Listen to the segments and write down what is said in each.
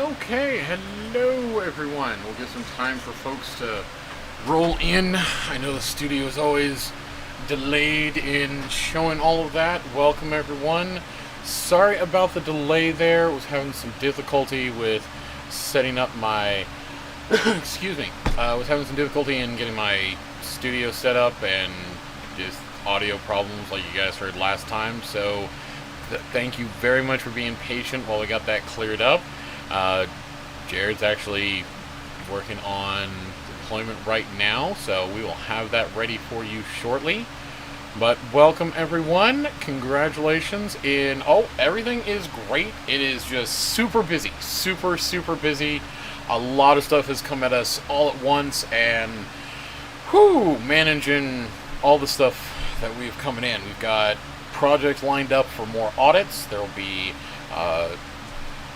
Okay, hello everyone. We'll give some time for folks to roll in. I know the studio is always delayed in showing all of that. Welcome everyone. Sorry about the delay there. I was having some difficulty with setting up my excuse me. I was having some difficulty in getting my studio set up and just audio problems like you guys heard last time. So thank you very much for being patient while we got that cleared up. Jared's actually working on deployment right now, so we will have that ready for you shortly. But welcome everyone, congratulations everything is great. It is just super busy, super busy. A lot of stuff has come at us all at once, and managing all the stuff that we've coming in. We've got projects lined up for more audits. There will be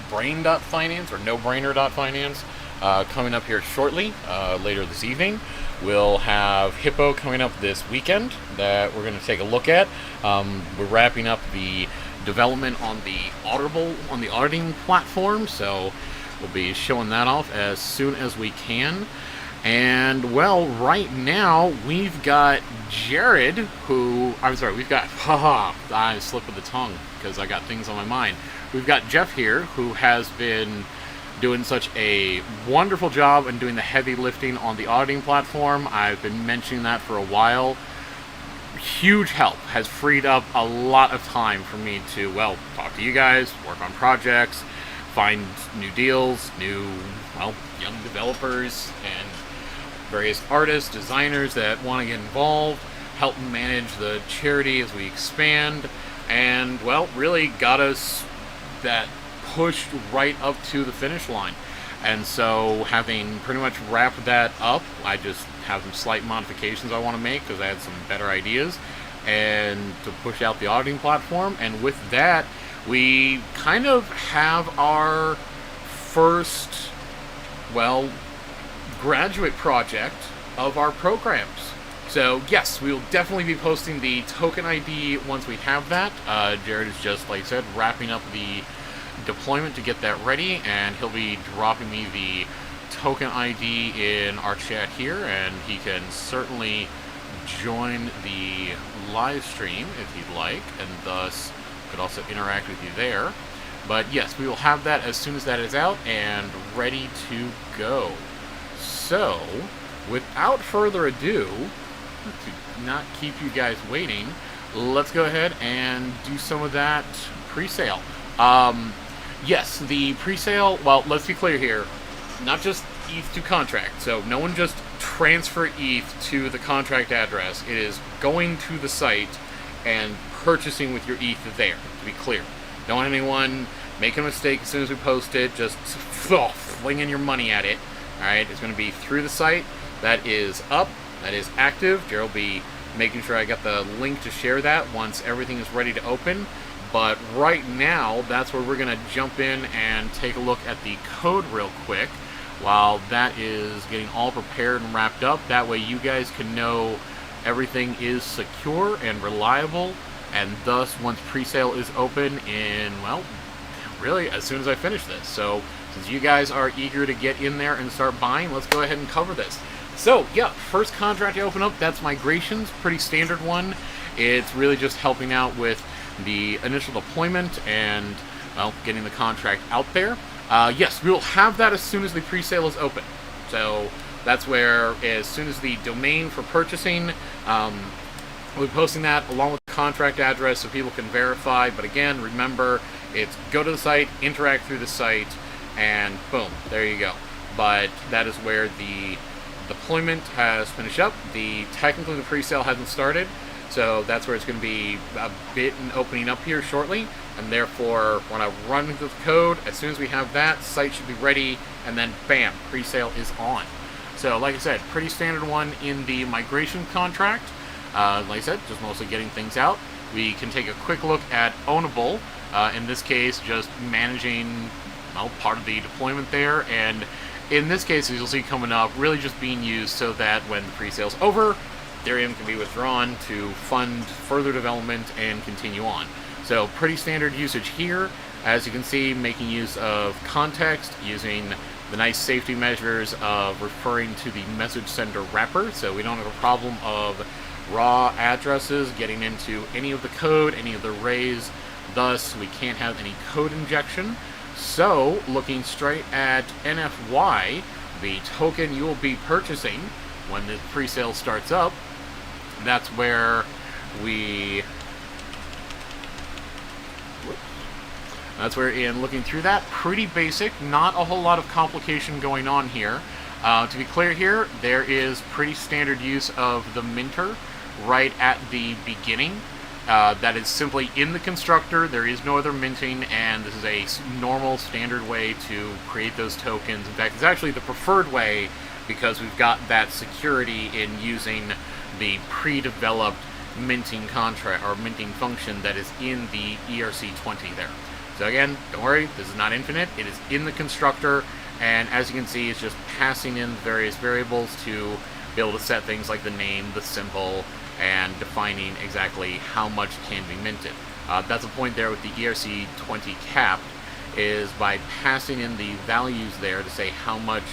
brain.finance or no-brainer.finance coming up here shortly, later this evening. We'll have Hippo coming up this weekend that we're going to take a look at. We're wrapping up the development on the auditing platform, so we'll be showing that off as soon as we can. And, well, right now, we've got Jared, I slipped with the tongue because I got things on my mind. We've got Jeff here, who has been doing such a wonderful job and doing the heavy lifting on the auditing platform. I've been mentioning that for a while. Huge help, has freed up a lot of time for me to, talk to you guys, work on projects, find new deals, young developers, and various artists, designers that want to get involved, help manage the charity as we expand, and, really got us that pushed right up to the finish line. And so, having pretty much wrapped that up, I just have some slight modifications I want to make because I had some better ideas and to push out the auditing platform. And with that, we kind of have our first, graduate project of our programs. So yes, we will definitely be posting the token ID once we have that. Jared is just, like I said, wrapping up the deployment to get that ready, and he'll be dropping me the token ID in our chat here, and he can certainly join the live stream if he'd like, and thus could also interact with you there. But yes, we will have that as soon as that is out and ready to go. So, without further ado, to not keep you guys waiting, let's go ahead and do some of that pre-sale. Yes, the pre-sale, let's be clear here, not just ETH to contract. So no one just transfer ETH to the contract address. It is going to the site and purchasing with your ETH there, to be clear. Don't want anyone make a mistake as soon as we post it, just flinging your money at it. Alright, it's going to be through the site. That is up, that is active. Jared will be making sure I got the link to share that once everything is ready to open. But right now, that's where we're going to jump in and take a look at the code real quick while that is getting all prepared and wrapped up. That way you guys can know everything is secure and reliable, and thus once pre-sale is open in, really as soon as I finish this. So since you guys are eager to get in there and start buying, let's go ahead and cover this. So yeah, first contract to open up, that's migrations, pretty standard one. It's really just helping out with the initial deployment and, getting the contract out there. Yes, we will have that as soon as the pre-sale is open. So that's where, as soon as the domain for purchasing, we'll be posting that along with the contract address so people can verify. But again, remember, it's go to the site, interact through the site, and boom, there you go. But that is where the deployment has finished up. Technically the pre-sale hasn't started, so that's where it's going to be a bit in opening up here shortly, and therefore when I run into the code, as soon as we have that, site should be ready, and then bam, pre-sale is on. So like I said, pretty standard one in the migration contract. Like I said, just mostly getting things out. We can take a quick look at Ownable, in this case just managing part of the deployment there, and in this case, as you'll see coming up, really just being used so that when the pre-sale's over, Ethereum can be withdrawn to fund further development and continue on. So pretty standard usage here. As you can see, making use of context, using the nice safety measures of referring to the message sender wrapper, so we don't have a problem of raw addresses getting into any of the code, any of the arrays. Thus, we can't have any code injection. So, looking straight at NFY, the token you will be purchasing when the pre-sale starts up, that's where in looking through that, pretty basic, not a whole lot of complication going on here. To be clear here, there is pretty standard use of the minter right at the beginning. That is simply in the constructor, there is no other minting, and this is a normal standard way to create those tokens. In fact, it's actually the preferred way because we've got that security in using the pre-developed minting contract or minting function that is in the ERC20 there. So again, don't worry, this is not infinite, it is in the constructor, and as you can see, it's just passing in various variables to be able to set things like the name, the symbol, and defining exactly how much can be minted. That's the point there with the ERC20 cap, is by passing in the values there to say how much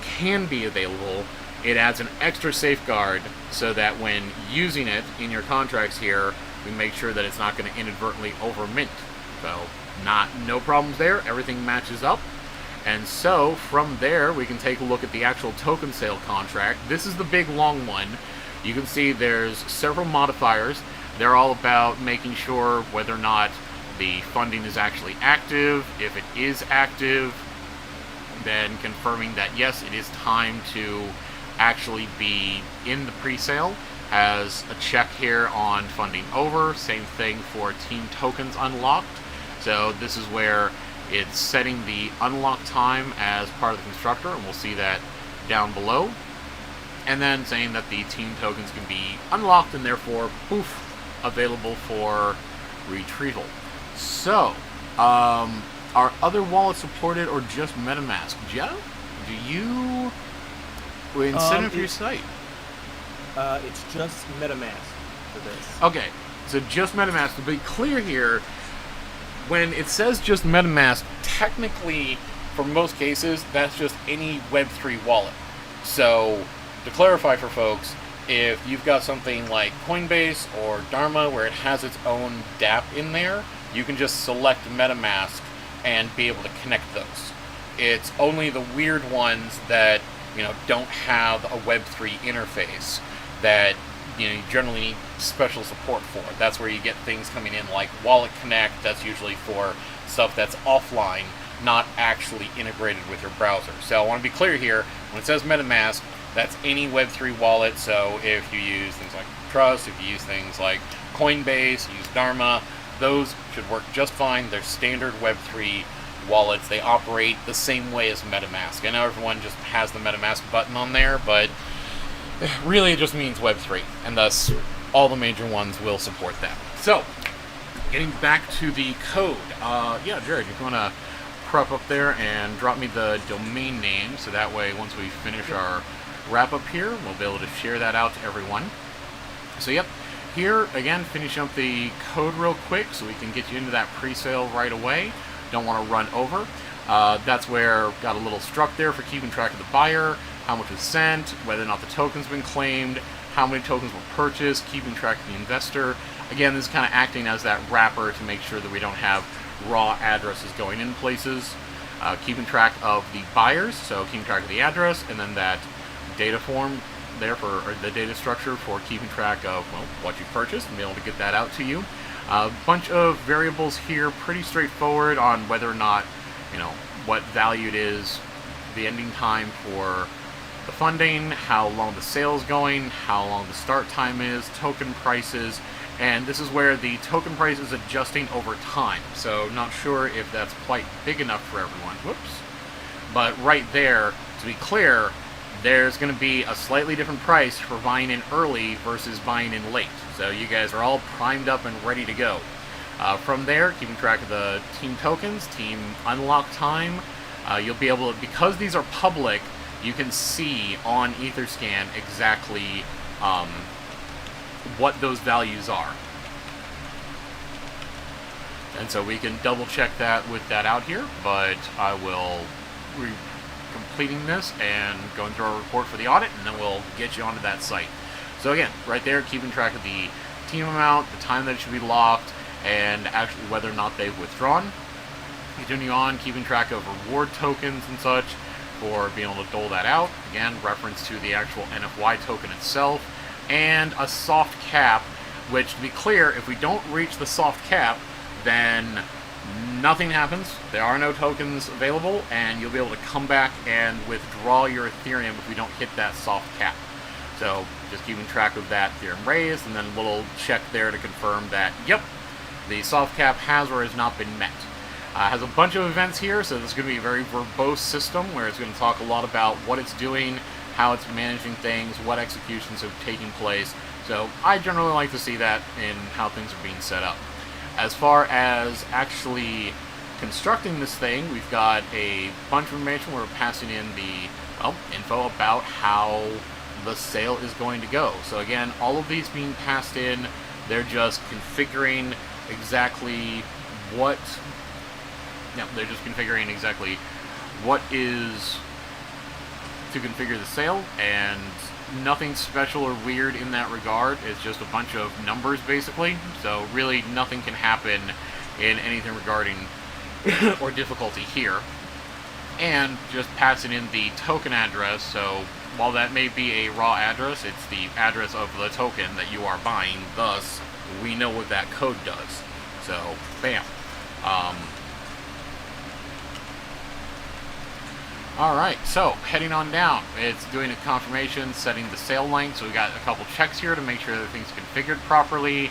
can be available, it adds an extra safeguard so that when using it in your contracts here, we make sure that it's not going to inadvertently over-mint. So, no problems there, everything matches up. And so, from there, we can take a look at the actual token sale contract. This is the big long one. You can see there's several modifiers. They're all about making sure whether or not the funding is actually active. If it is active, then confirming that yes, it is time to actually be in the pre-sale. Has a check here on funding over. Same thing for team tokens unlocked. So this is where it's setting the unlock time as part of the constructor, and we'll see that down below. And then saying that the team tokens can be unlocked and therefore, poof, available for retrieval. So, are other wallets supported or just MetaMask? Jeff, do you, instead of your site? It's just MetaMask for this. Okay, so just MetaMask. To be clear here, when it says just MetaMask, technically, for most cases, that's just any Web3 wallet. So, to clarify for folks, if you've got something like Coinbase or Dharma where it has its own dApp in there, you can just select MetaMask and be able to connect those. It's only the weird ones that, don't have a Web3 interface that, you generally need special support for. That's where you get things coming in like Wallet Connect. That's usually for stuff that's offline, not actually integrated with your browser. So I want to be clear here, when it says MetaMask, that's any Web3 wallet. So if you use things like Trust, if you use things like Coinbase, use Dharma, those should work just fine. They're standard Web3 wallets. They operate the same way as MetaMask. I know everyone just has the MetaMask button on there, but really it just means Web3, and thus all the major ones will support that. So, getting back to the code, Jared, if you want to prep up there and drop me the domain name, so that way once we finish our wrap up here, we'll be able to share that out to everyone. So yep, here again, finishing up the code real quick so we can get you into that pre-sale right away. Don't want to run over. That's where got a little struct there for keeping track of the buyer, how much was sent, whether or not the token's been claimed, how many tokens were purchased, keeping track of the investor. Again, this is kind of acting as that wrapper to make sure that we don't have raw addresses going in places. Keeping track of the buyers, so keeping track of the address, and then that data form there or the data structure for keeping track of what you purchased and be able to get that out to you. A bunch of variables here, pretty straightforward on whether or not, what value it is, the ending time for the funding, how long the sale is going, how long the start time is, token prices, and this is where the token price is adjusting over time. So not sure if that's quite big enough for everyone. Whoops. But right there, to be clear, there's going to be a slightly different price for buying in early versus buying in late. So you guys are all primed up and ready to go. From there, keeping track of the team tokens, team unlock time, you'll be able to, because these are public, you can see on Etherscan exactly what those values are. And so we can double check that with that out here, but I will be completing this and going through our report for the audit, and then we'll get you onto that site. So again, right there, keeping track of the team amount, the time that it should be locked, and actually whether or not they've withdrawn. Continue on, keeping track of reward tokens and such for being able to dole that out. Again, reference to the actual NFY token itself, and a soft cap, which, to be clear, if we don't reach the soft cap, then nothing happens. There are no tokens available, and you'll be able to come back and withdraw your Ethereum if we don't hit that soft cap. So just keeping track of that Ethereum raised, and then a little check there to confirm that, yep, the soft cap has or has not been met. Has a bunch of events here, so this is going to be a very verbose system where it's going to talk a lot about what it's doing, how it's managing things, what executions are taking place. So I generally like to see that in how things are being set up. As far as actually constructing this thing, we've got a bunch of information where we're passing in the, well, info about how the sale is going to go. So again, all of these being passed in, they're just configuring exactly what, they're just configuring exactly what is to configure the sale, and nothing special or weird in that regard. It's just a bunch of numbers, basically. So really nothing can happen in anything regarding or difficulty here. And just passing in the token address, so while that may be a raw address, it's the address of the token that you are buying, thus we know what that code does. So, bam. Alright, so heading on down, it's doing a confirmation, setting the sale length, so we got a couple checks here to make sure that everything's configured properly.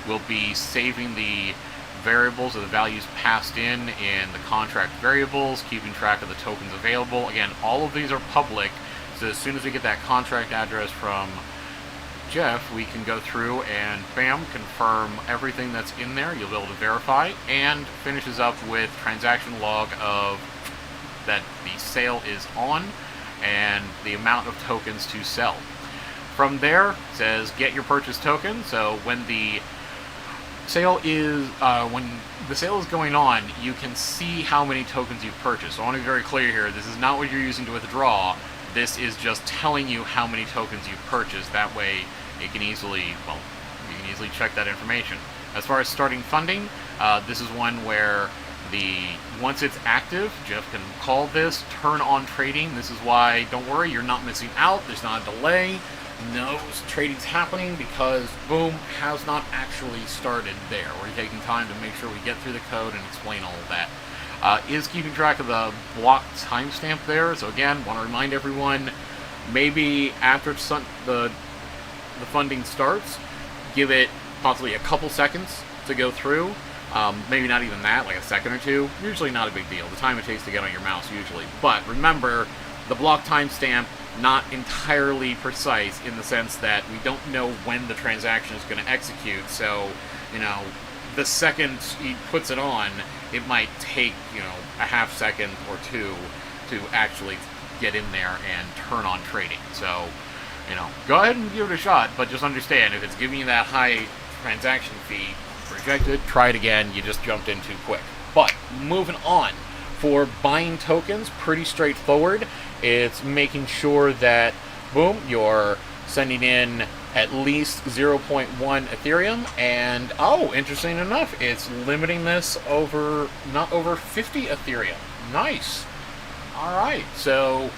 We'll be saving the variables or the values passed in the contract variables, keeping track of the tokens available. Again, all of these are public, so as soon as we get that contract address from Jeff, we can go through and bam, confirm everything that's in there. You'll be able to verify, and finishes up with transaction log of that the sale is on and the amount of tokens to sell. From there, it says get your purchase token. So when the sale is going on, you can see how many tokens you've purchased. So I want to be very clear here. This is not what you're using to withdraw. This is just telling you how many tokens you've purchased. That way, it can easily, well, you can easily check that information. As far as starting funding, this is one where once it's active, Jeff can call this turn on trading. This is why, don't worry, you're not missing out. There's not a delay. No trading's happening because boom, has not actually started there. We're taking time to make sure we get through the code and explain all of that. Is keeping track of the block timestamp there. So again, want to remind everyone, maybe after the funding starts, give it possibly a couple seconds to go through. Maybe not even that, like a second or two. Usually not a big deal. The time it takes to get on your mouse, usually. But remember, the block timestamp, not entirely precise in the sense that we don't know when the transaction is going to execute. So, the second he puts it on, it might take, a half second or two to actually get in there and turn on trading. So, go ahead and give it a shot, but just understand, if it's giving you that high transaction fee, rejected, try it again, you just jumped in too quick. But moving on, for buying tokens, pretty straightforward. It's making sure that, boom, you're sending in at least 0.1 Ethereum, and interesting enough, it's limiting this not over 50 Ethereum. Nice. Alright, so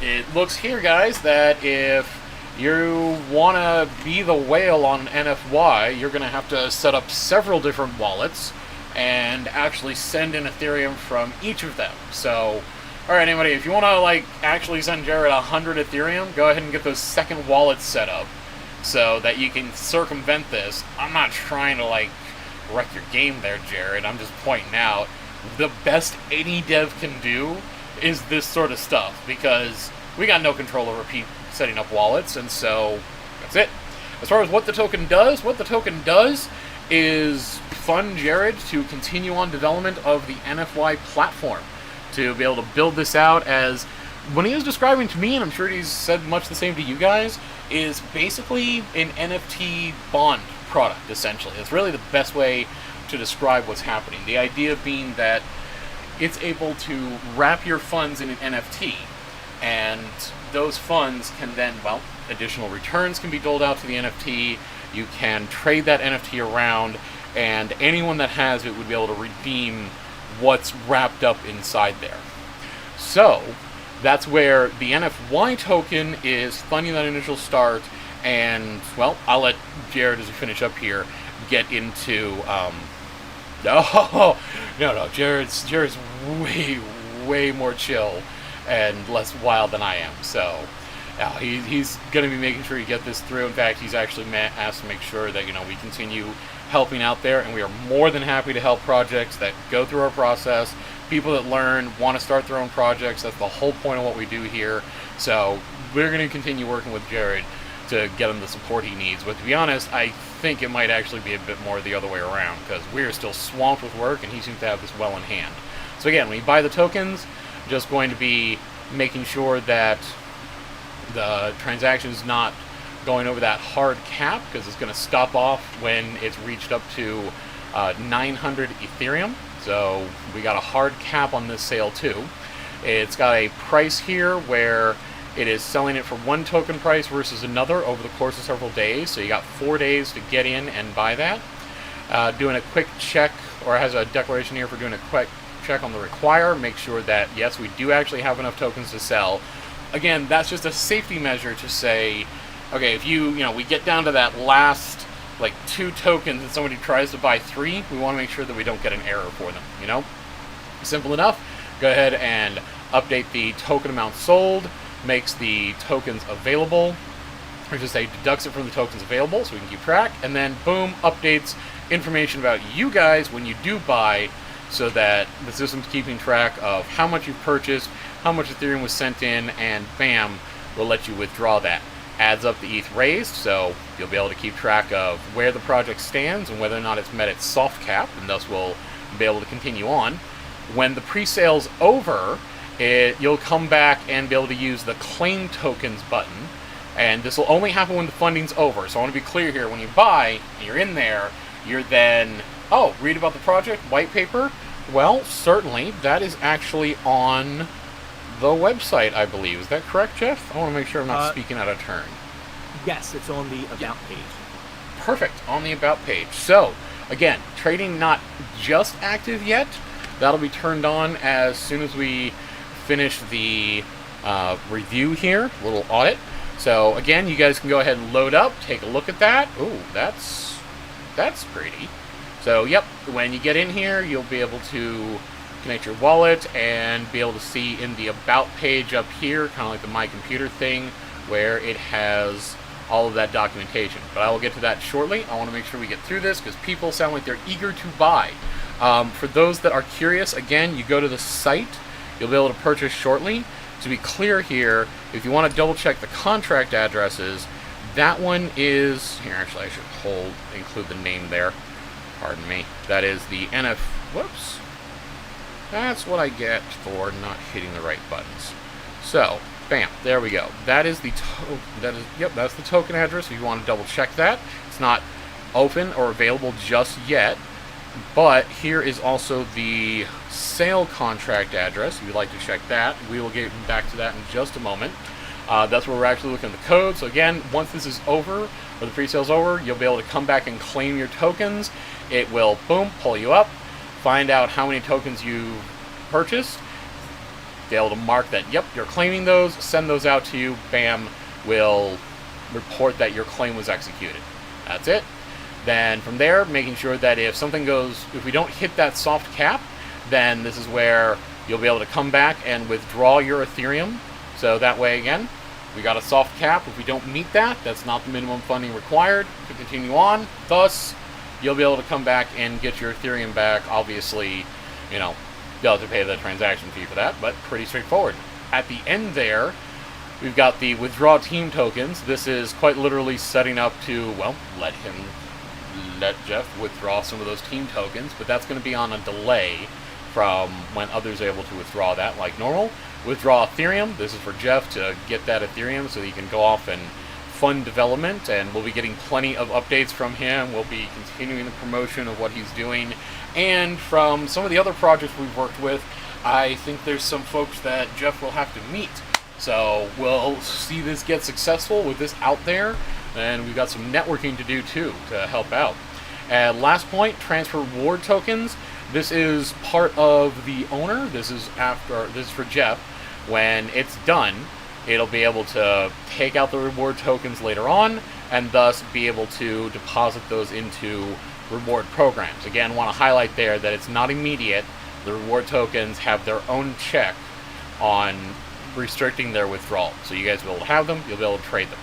it looks here, guys, that if you want to be the whale on NFY, you're going to have to set up several different wallets and actually send in Ethereum from each of them. So, alright, anybody, if you want to, actually send Jared 100 Ethereum, go ahead and get those second wallets set up so that you can circumvent this. I'm not trying to, wreck your game there, Jared. I'm just pointing out the best any dev can do is this sort of stuff, because we got no control over setting up wallets, and so that's it. As far as what the token does is fund Jared to continue on development of the NFY platform, to be able to build this out as, when he was describing to me, and I'm sure he's said much the same to you guys, is basically an NFT bond product, essentially. It's really the best way to describe what's happening. The idea being that it's able to wrap your funds in an NFT, and those funds can then, well, additional returns can be doled out to the NFT. You can trade that NFT around, and anyone that has it would be able to redeem what's wrapped up inside there. So that's where the NFY token is funding that initial start, and, well, I'll let Jared, as we finish up here, get into, no, Jared's way more chill and less wild than I am, so, yeah, he's going to be making sure you get this through. In fact, he's actually asked to make sure that, we continue helping out there, and we are more than happy to help projects that go through our process, people that learn, want to start their own projects. That's the whole point of what we do here. So we're going to continue working with Jared to get him the support he needs. But to be honest, I think it might actually be a bit more the other way around, because we're still swamped with work, and he seems to have this well in hand. So again, when you buy the tokens, just going to be making sure that the transaction is not going over that hard cap, because it's going to stop off when it's reached up to 900 Ethereum. So we got a hard cap on this sale too. It's got a price here where it is selling it for one token price versus another over the course of several days. So you got 4 days to get in and buy that. Doing a quick check, or has a declaration here for doing a quick check on the require. Make sure that, yes, we do actually have enough tokens to sell. Again, that's just a safety measure to say, okay, if we get down to that last, 2 tokens and somebody tries to buy 3, we want to make sure that we don't get an error for them, Simple enough. Go ahead and update the token amount sold, makes the tokens available, or just say deducts it from the tokens available so we can keep track, and then boom, updates information about you guys when you do buy, so that the system's keeping track of how much you've purchased, how much Ethereum was sent in, and bam, we'll let you withdraw that. Adds up the ETH raised, so you'll be able to keep track of where the project stands and whether or not it's met its soft cap, and thus will be able to continue on. When the pre-sale's over, you'll come back and be able to use the claim tokens button, and this will only happen when the funding's over. So I want to be clear here, when you buy and you're in there, you're then, read about the project, white paper. Well, certainly, that is actually on the website, I believe. Is that correct, Jeff? I want to make sure I'm not speaking out of turn. Yes, it's on the About page. Perfect, on the About page. So, again, trading not just active yet. That'll be turned on as soon as we finish the review here, little audit. So, again, you guys can go ahead and load up, take a look at that. Ooh, that's pretty. So, yep, when you get in here, you'll be able to connect your wallet and be able to see in the About page up here, kind of like the My Computer thing, where it has all of that documentation. But I will get to that shortly. I want to make sure we get through this because people sound like they're eager to buy. For those that are curious, again, you go to the site, you'll be able to purchase shortly. To be clear here, if you want to double check the contract addresses, that one is, here actually I should include the name there, pardon me, that is the whoops, that's what I get for not hitting the right buttons. So, bam, there we go. That is that's the token address if you want to double check that. It's not open or available just yet, but here is also the sale contract address if you'd like to check that. We will get back to that in just a moment. That's where we're actually looking at the code. So again, once this is over, or the pre-sale's over, you'll be able to come back and claim your tokens. It will, boom, pull you up, find out how many tokens you purchased, be able to mark that, yep, you're claiming those, send those out to you, bam, will report that your claim was executed. That's it. Then from there, making sure that if we don't hit that soft cap, then this is where you'll be able to come back and withdraw your Ethereum. So that way, again, we got a soft cap. If we don't meet that, that's not the minimum funding required to continue on. Thus, you'll be able to come back and get your Ethereum back. Obviously, you'll have to pay the transaction fee for that, but pretty straightforward. At the end there, we've got the withdraw team tokens. This is quite literally setting up to, well, let Jeff withdraw some of those team tokens, but that's going to be on a delay from when others are able to withdraw that like normal. Withdraw Ethereum. This is for Jeff to get that Ethereum so he can go off and fun development, and we'll be getting plenty of updates from him. We'll be continuing the promotion of what he's doing, and from some of the other projects we've worked with, I think there's some folks that Jeff will have to meet. So we'll see this get successful with this out there, and we've got some networking to do too to help out. And last point, transfer reward tokens. This is part of the owner. This is for Jeff. When it's done, it'll be able to take out the reward tokens later on, and thus be able to deposit those into reward programs. Again, want to highlight there that it's not immediate. The reward tokens have their own check on restricting their withdrawal. So you guys will be able to have them, you'll be able to trade them.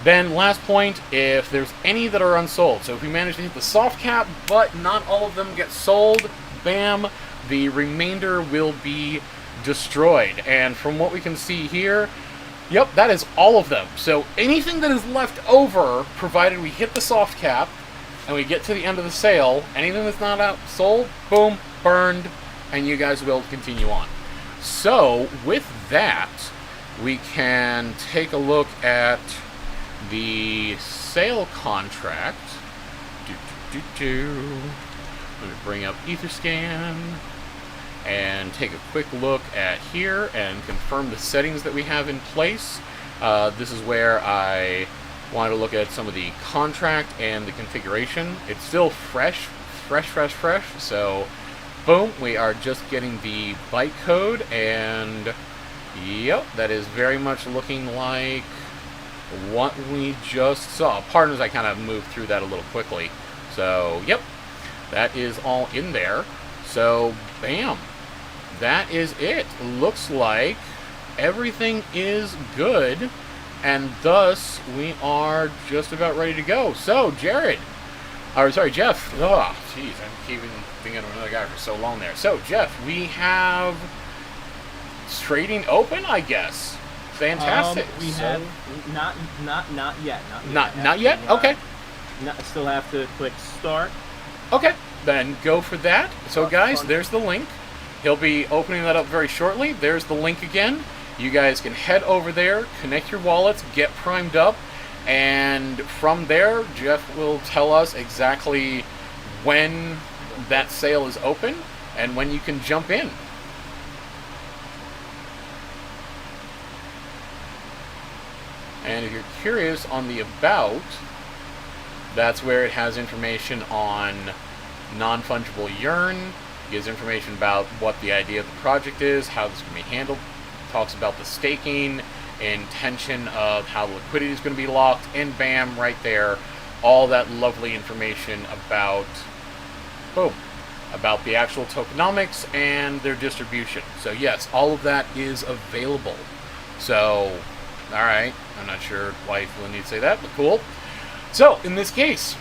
Then last point, if there's any that are unsold, so if we manage to hit the soft cap, but not all of them get sold, bam, the remainder will be destroyed. And from what we can see here, yep, that is all of them. So anything that is left over, provided we hit the soft cap, and we get to the end of the sale, anything that's not out sold, boom, burned, and you guys will be able to continue on. So, with that, we can take a look at the sale contract. Let me bring up Etherscan and take a quick look at here and confirm the settings that we have in place. This is where I wanted to look at some of the contract and the configuration. It's still fresh, so boom, we are just getting the bytecode, and yep, that is very much looking like what we just saw. Pardon as I kind of moved through that a little quickly. So, yep, that is all in there. So, bam, that is it. Looks like everything is good, and thus we are just about ready to go. So, Jeff. Oh, jeez, I'm keeping thinking of another guy for so long there. So, Jeff, we have trading open, I guess. Fantastic. We have not yet. Not yet? Okay. Still have to click start. Okay, then go for that. So, guys, there's the link. He'll be opening that up very shortly. There's the link again. You guys can head over there, connect your wallets, get primed up, and from there, Jeff will tell us exactly when that sale is open and when you can jump in. And if you're curious on the about, that's where it has information on non-fungible yearn. It gives information about what the idea of the project is, how this can be handled. It talks about the staking, intention of how liquidity is going to be locked, and bam, right there, all that lovely information about, boom, about the actual tokenomics and their distribution. So yes, all of that is available. So, alright, I'm not sure why you feel the need to say that, but cool. So, in this case,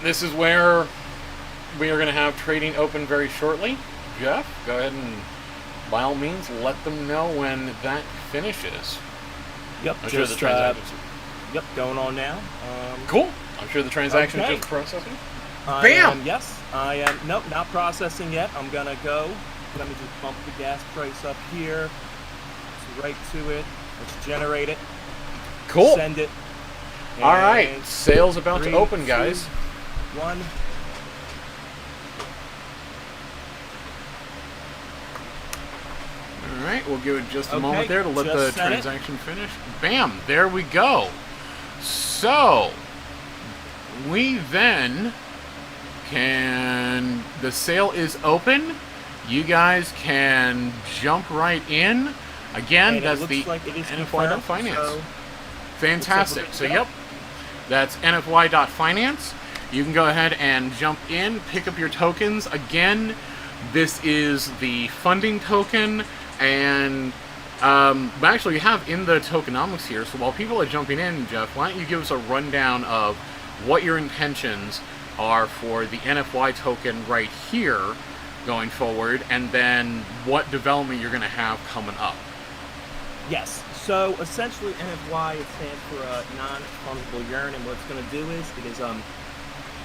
this is where we are going to have trading open very shortly. Jeff, go ahead and, by all means, let them know when that finishes. Yep, I'm sure the transactions. Yep, going on now. Cool. I'm sure the transaction okay. is just processing. Bam! Yes, I am. Nope, not processing yet. I'm going to go. Let me just bump the gas price up here. It's right to it. Let's generate it. Cool. Send it. All right. Sales about to open, 3, guys. 2, 1. All right. We'll give it just a moment there to let the transaction finish. Bam. There we go. So, we then can... The sale is open. You guys can jump right in. Again, that's the NFY.finance. So fantastic. So, yep, that's NFY.finance. You can go ahead and jump in, pick up your tokens. Again, this is the funding token, and actually you have in the tokenomics here. So while people are jumping in, Jeff, why don't you give us a rundown of what your intentions are for the NFY token right here going forward, and then what development you're going to have coming up. Yes. So essentially, NFY stands for non-fungible yearn, and what it's going to do is it is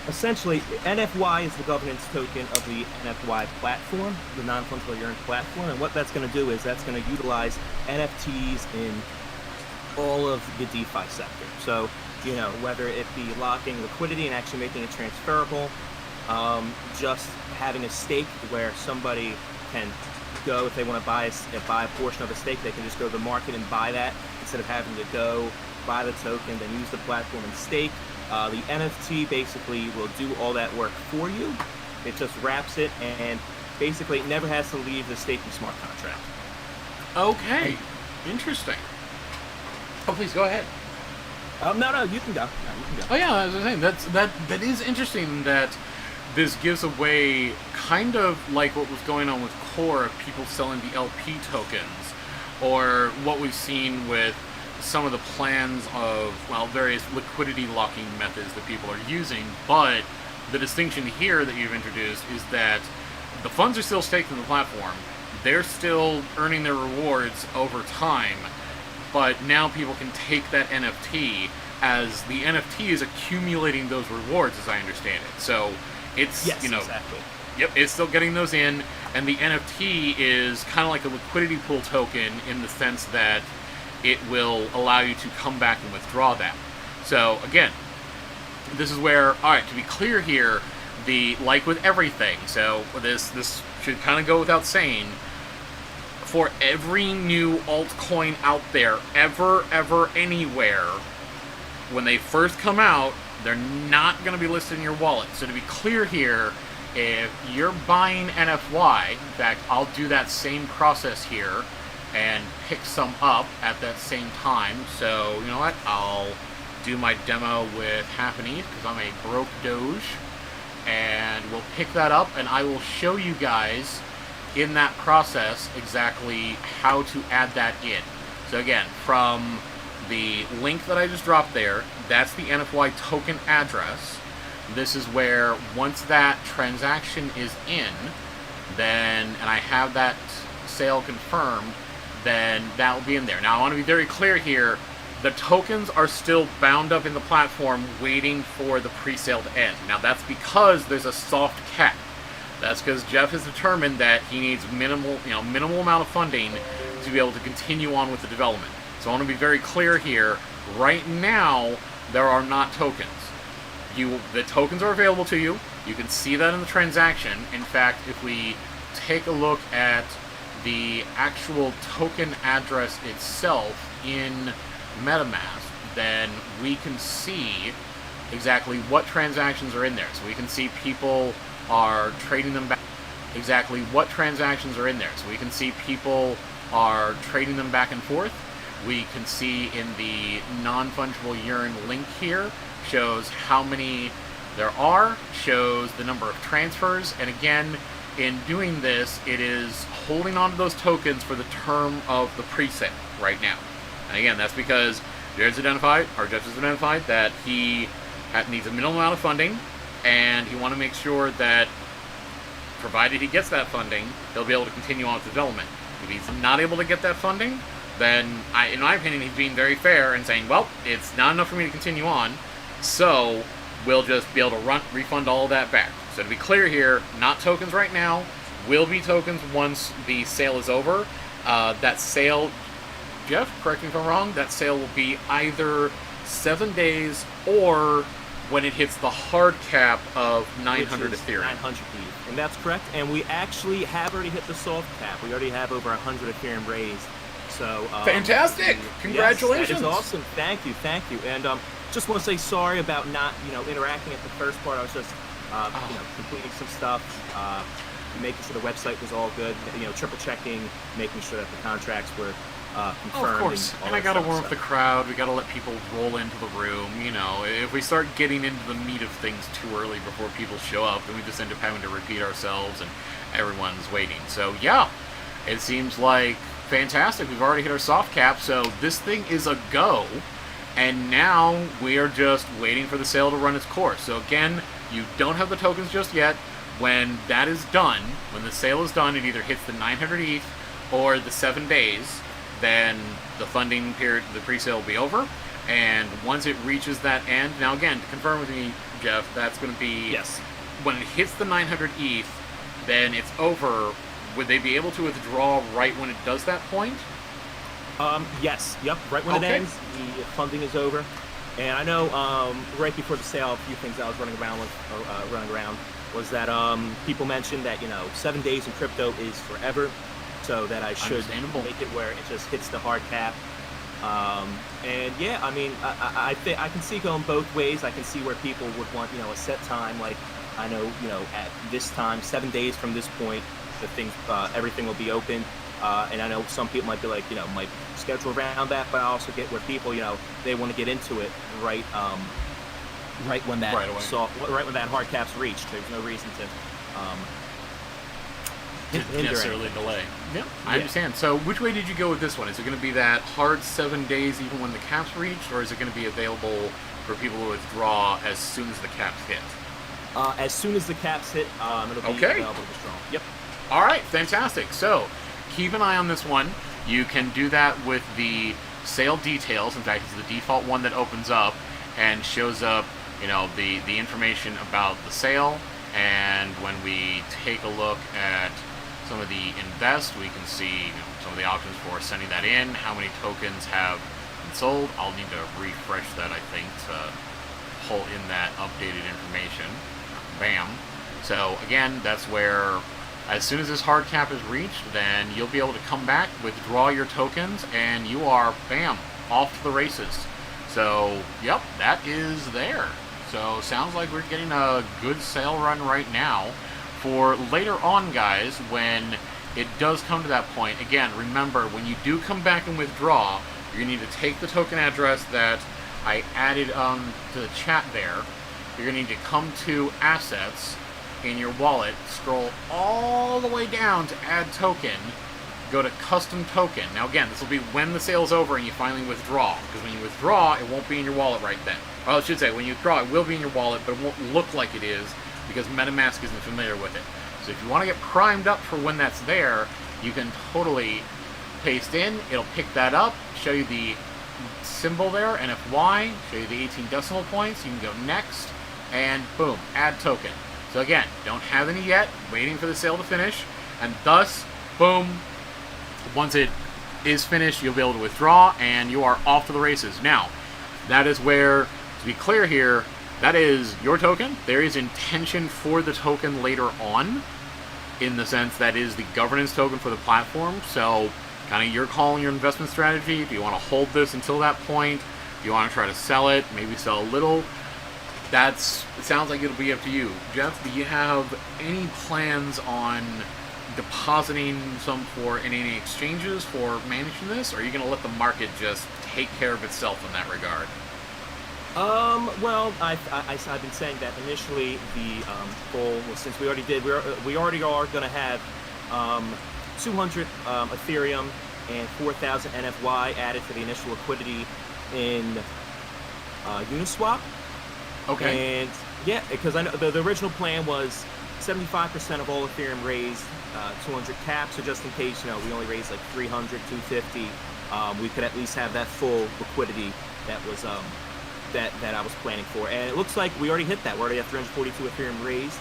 essentially NFY is the governance token of the NFY platform, the non-fungible yearn platform, and what that's going to do is that's going to utilize NFTs in all of the DeFi sector. So, whether it be locking liquidity and actually making it transferable, just having a stake where somebody can go, if they want to buy a portion of a stake, they can just go to the market and buy that instead of having to go buy the token, then use the platform and stake. The NFT basically will do all that work for you. It just wraps it, and basically it never has to leave the staking smart contract. Okay, interesting. Oh, please go ahead. No, you can go. No, you can go. Oh yeah, as I was saying, that is interesting that this gives away kind of like what was going on with Core, people selling the LP tokens, or what we've seen with some of the plans of, well, various liquidity locking methods that people are using. But the distinction here that you've introduced is that the funds are still staked in the platform. They're still earning their rewards over time, but now people can take that NFT as the NFT is accumulating those rewards, as I understand it. So it's, Yes, exactly. Yep, it's still getting those in, and the NFT is kind of like a liquidity pool token in the sense that it will allow you to come back and withdraw that. So again, this is where, alright, to be clear here, like with everything, so this should kind of go without saying, for every new altcoin out there, ever, anywhere, when they first come out, they're not going to be listed in your wallet. So to be clear here, if you're buying NFY, in fact, I'll do that same process here and pick some up at that same time. So, you know what? I'll do my demo with half an ETH because I'm a broke Doge. And we'll pick that up, and I will show you guys in that process exactly how to add that in. So again, from the link that I just dropped there, that's the NFY token address. This is where once that transaction is in, then, and I have that sale confirmed, then that will be in there. Now I want to be very clear here, the tokens are still bound up in the platform waiting for the pre-sale to end. Now that's because there's a soft cap. That's because Jeff has determined that he needs minimal amount of funding to be able to continue on with the development. So I want to be very clear here. Right now, there are not tokens. The tokens are available to you. You can see that in the transaction. In fact, if we take a look at the actual token address itself in MetaMask, then we can see exactly what transactions are in there. So we can see people are trading them back. Exactly what transactions are in there. So we can see people are trading them back and forth. We can see in the non-fungible urn link here, shows how many there are, shows the number of transfers, and again, in doing this, it is holding on to those tokens for the term of the pre-sale right now. And again, that's because Jared's identified, or Jeff has identified, that he needs a minimal amount of funding, and he want to make sure that, provided he gets that funding, he'll be able to continue on with development. If he's not able to get that funding, then, in my opinion, he's being very fair and saying, well, it's not enough for me to continue on, so we'll just be able to refund all of that back. So to be clear here, not tokens right now, will be tokens once the sale is over. That sale, Jeff, correct me if I'm wrong, that sale will be either 7 days or when it hits the hard cap of 900 Ethereum. 900 ETH, and that's correct. And we actually have already hit the soft cap. We already have over 100 Ethereum raised. So fantastic! Congratulations! Yes, that is awesome. Thank you. And just want to say sorry about not interacting at the first part. I was just completing some stuff, making sure the website was all good. Triple checking, making sure that the contracts were confirmed. Of course, and I gotta warm up the crowd. We gotta let people roll into the room. If we start getting into the meat of things too early before people show up, then we just end up having to repeat ourselves, and everyone's waiting. So yeah, it seems like fantastic. We've already hit our soft cap, so this thing is a go. And now we are just waiting for the sale to run its course. So again, you don't have the tokens just yet. When that is done, when the sale is done, it either hits the 900 ETH or the 7 days, then the funding period, the pre-sale will be over. And once it reaches that end, now again, to confirm with me, Jeff, that's going to be, yes, when it hits the 900 ETH, then it's over. Would they be able to withdraw right when it does that point? Yes, yep. Right when it Okay. ends, the funding is over, and I know right before the sale, a few things I was running around was that people mentioned that 7 days in crypto is forever, so that I should Understandable. make it where it just hits the hard cap. And yeah, I mean, I can see going both ways. I can see where people would want a set time, like I know at this time, 7 days from this point, the thing everything will be open. And I know some people might be like, might schedule around that, but I also get where people, they want to get into it right, right when that Right away. right when that hard cap's reached. There's no reason to um, To hinder necessarily anything. delay. Yeah, I Yeah. understand. So which way did you go with this one? Is it going to be that hard 7 days even when the cap's reached, or is it going to be available for people to withdraw as soon as the cap's hit? As soon as the caps hit, it'll be Okay. available to withdraw. Yep. All right, fantastic. So keep an eye on this one. You can do that with the sale details. In fact, it's the default one that opens up and shows up, the information about the sale. And when we take a look at some of the invest, we can see some of the options for sending that in, how many tokens have been sold. I'll need to refresh that, I think, to pull in that updated information. Bam. So again, that's where as soon as this hard cap is reached, then you'll be able to come back, withdraw your tokens, and you are, bam, off to the races. So, yep, that is there. So, sounds like we're getting a good sale run right now. For later on, guys, when it does come to that point, again, remember, when you do come back and withdraw, you're going to need to take the token address that I added to the chat there. You're going to need to come to Assets in your wallet, scroll all the way down to Add Token, go to Custom Token. Now again, this will be when the sale's over and you finally withdraw, because when you withdraw, it won't be in your wallet right then. Well, I should say, when you withdraw, it will be in your wallet, but it won't look like it is, because MetaMask isn't familiar with it. So if you want to get primed up for when that's there, you can totally paste in, it'll pick that up, show you the symbol there, NFY, show you the 18 decimal points, you can go next, and boom, add token. So again, don't have any yet, waiting for the sale to finish, and thus, boom, once it is finished, you'll be able to withdraw, and you are off to the races. Now, that is where, to be clear here, that is your token. There is intention for the token later on, in the sense that is the governance token for the platform, so kind of your call on your investment strategy. Do you want to hold this until that point? Do you want to try to sell it? Maybe sell a little? It sounds like it'll be up to you. Jeff, do you have any plans on depositing some in any exchanges for managing this, or are you going to let the market just take care of itself in that regard? Well, I've been saying that initially the goal was, since we already are going to have 200 Ethereum and 4,000 NFY added to the initial liquidity in Uniswap. Okay. And yeah, because I know the original plan was 75% of all Ethereum raised, 200 caps. So just in case, we only raised like 300, 250, we could at least have that full liquidity that was that I was planning for. And it looks like we already hit that. We already have 342 Ethereum raised.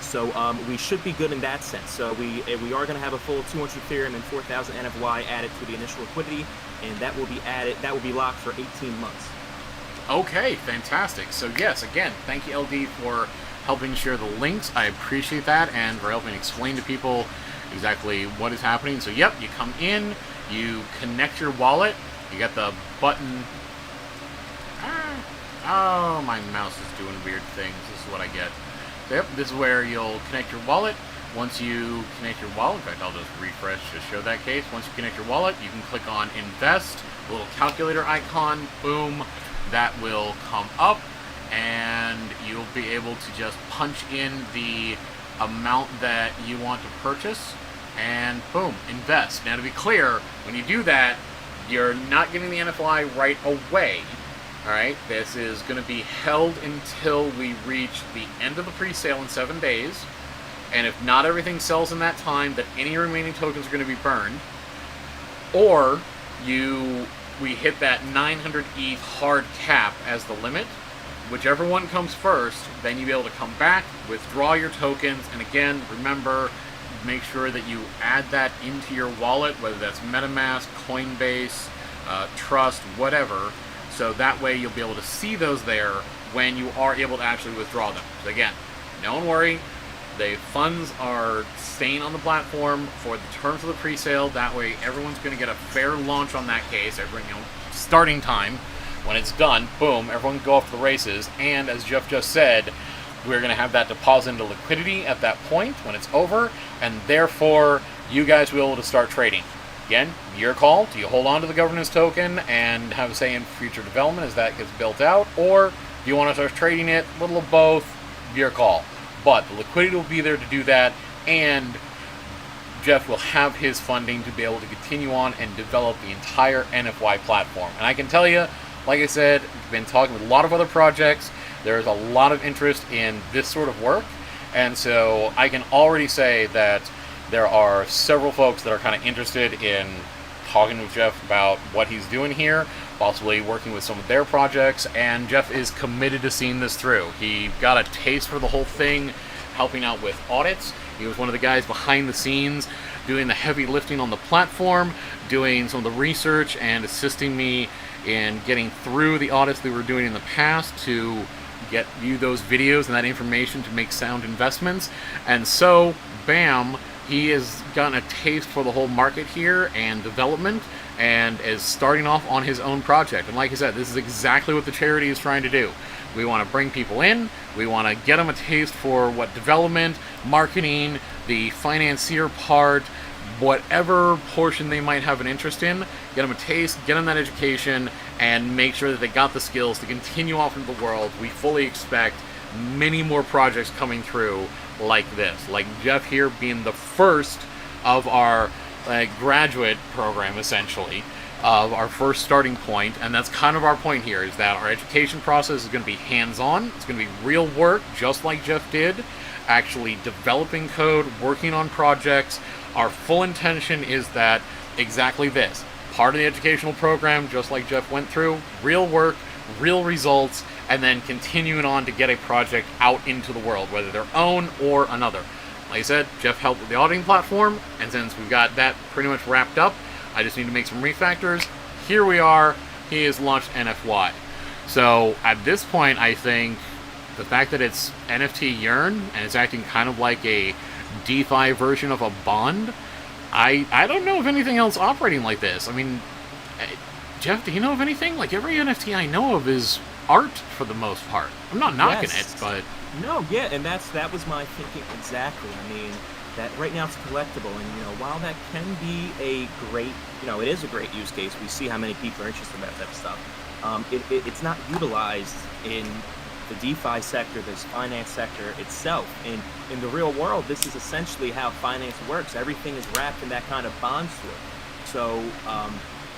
So we should be good in that sense. So we are going to have a full 200 Ethereum and 4,000 NFY added to the initial liquidity, and that will be added. That will be locked for 18 months. Okay, fantastic. So yes, again, thank you, LD, for helping share the links. I appreciate that, and for helping explain to people exactly what is happening. So yep, you come in, you connect your wallet, you got the button. Oh, my mouse is doing weird things. This is what I get. So yep, this is where you'll connect your wallet. Once you connect your wallet, in fact, I'll just refresh to show that case. Once you connect your wallet, you can click on Invest, a little calculator icon, boom, that will come up, and you'll be able to just punch in the amount that you want to purchase, and boom, invest. Now, to be clear, when you do that, you're not getting the NFI right away. All right, this is going to be held until we reach the end of the pre-sale in 7 days, and if not everything sells in that time, then any remaining tokens are going to be burned, or we hit that 900 ETH hard cap as the limit. Whichever one comes first, then you'll be able to come back, withdraw your tokens, and again, remember, make sure that you add that into your wallet, whether that's MetaMask, Coinbase, trust, whatever. So that way you'll be able to see those there when you are able to actually withdraw them. So again, don't worry, the funds are staying on the platform for the terms of the pre-sale. That way everyone's going to get a fair launch on that case. Everyone, starting time. When it's done, boom, everyone can go off to the races. And as Jeff just said, we're going to have that deposit into liquidity at that point when it's over, and therefore you guys will be able to start trading. Again, your call. Do you hold on to the governance token and have a say in future development as that gets built out, or do you want to start trading it? A little of both, your call. But the liquidity will be there to do that, and Jeff will have his funding to be able to continue on and develop the entire NFY platform. And I can tell you, like I said, I've been talking with a lot of other projects. There's a lot of interest in this sort of work, and so I can already say that there are several folks that are kind of interested in talking with Jeff about what he's doing here, possibly working with some of their projects, and Jeff is committed to seeing this through. He got a taste for the whole thing, helping out with audits. He was one of the guys behind the scenes doing the heavy lifting on the platform, doing some of the research and assisting me in getting through the audits we were doing in the past to get you those videos and that information to make sound investments. And so, bam, he has gotten a taste for the whole market here and development, and is starting off on his own project. And like I said, this is exactly what the charity is trying to do. We want to bring people in, we want to get them a taste for what development, marketing, the financier part, whatever portion they might have an interest in, get them a taste, get them that education, and make sure that they got the skills to continue off into the world. We fully expect many more projects coming through like this, like Jeff here being the first of our graduate program, essentially, of our first starting point. And that's kind of our point here, is that our education process is going to be hands-on. It's going to be real work, just like Jeff did, actually developing code, working on projects. Our full intention is that exactly this, part of the educational program, just like Jeff went through, real work, real results, and then continuing on to get a project out into the world, whether their own or another. Like I said, Jeff helped with the auditing platform, and since we've got that pretty much wrapped up, I just need to make some refactors. Here we are. He has launched NFY. So at this point, I think the fact that it's NFT Yearn and it's acting kind of like a DeFi version of a bond, I don't know of anything else operating like this. I mean, Jeff, do you know of anything? Like, every NFT I know of is art for the most part. I'm not knocking it, but... No, yeah, and that was my thinking exactly. I mean, that right now it's collectible, and, while that can be a great, it is a great use case. We see how many people are interested in that type of stuff. It's not utilized in the DeFi sector, this finance sector itself. And in the real world, this is essentially how finance works. Everything is wrapped in that kind of bond sword. So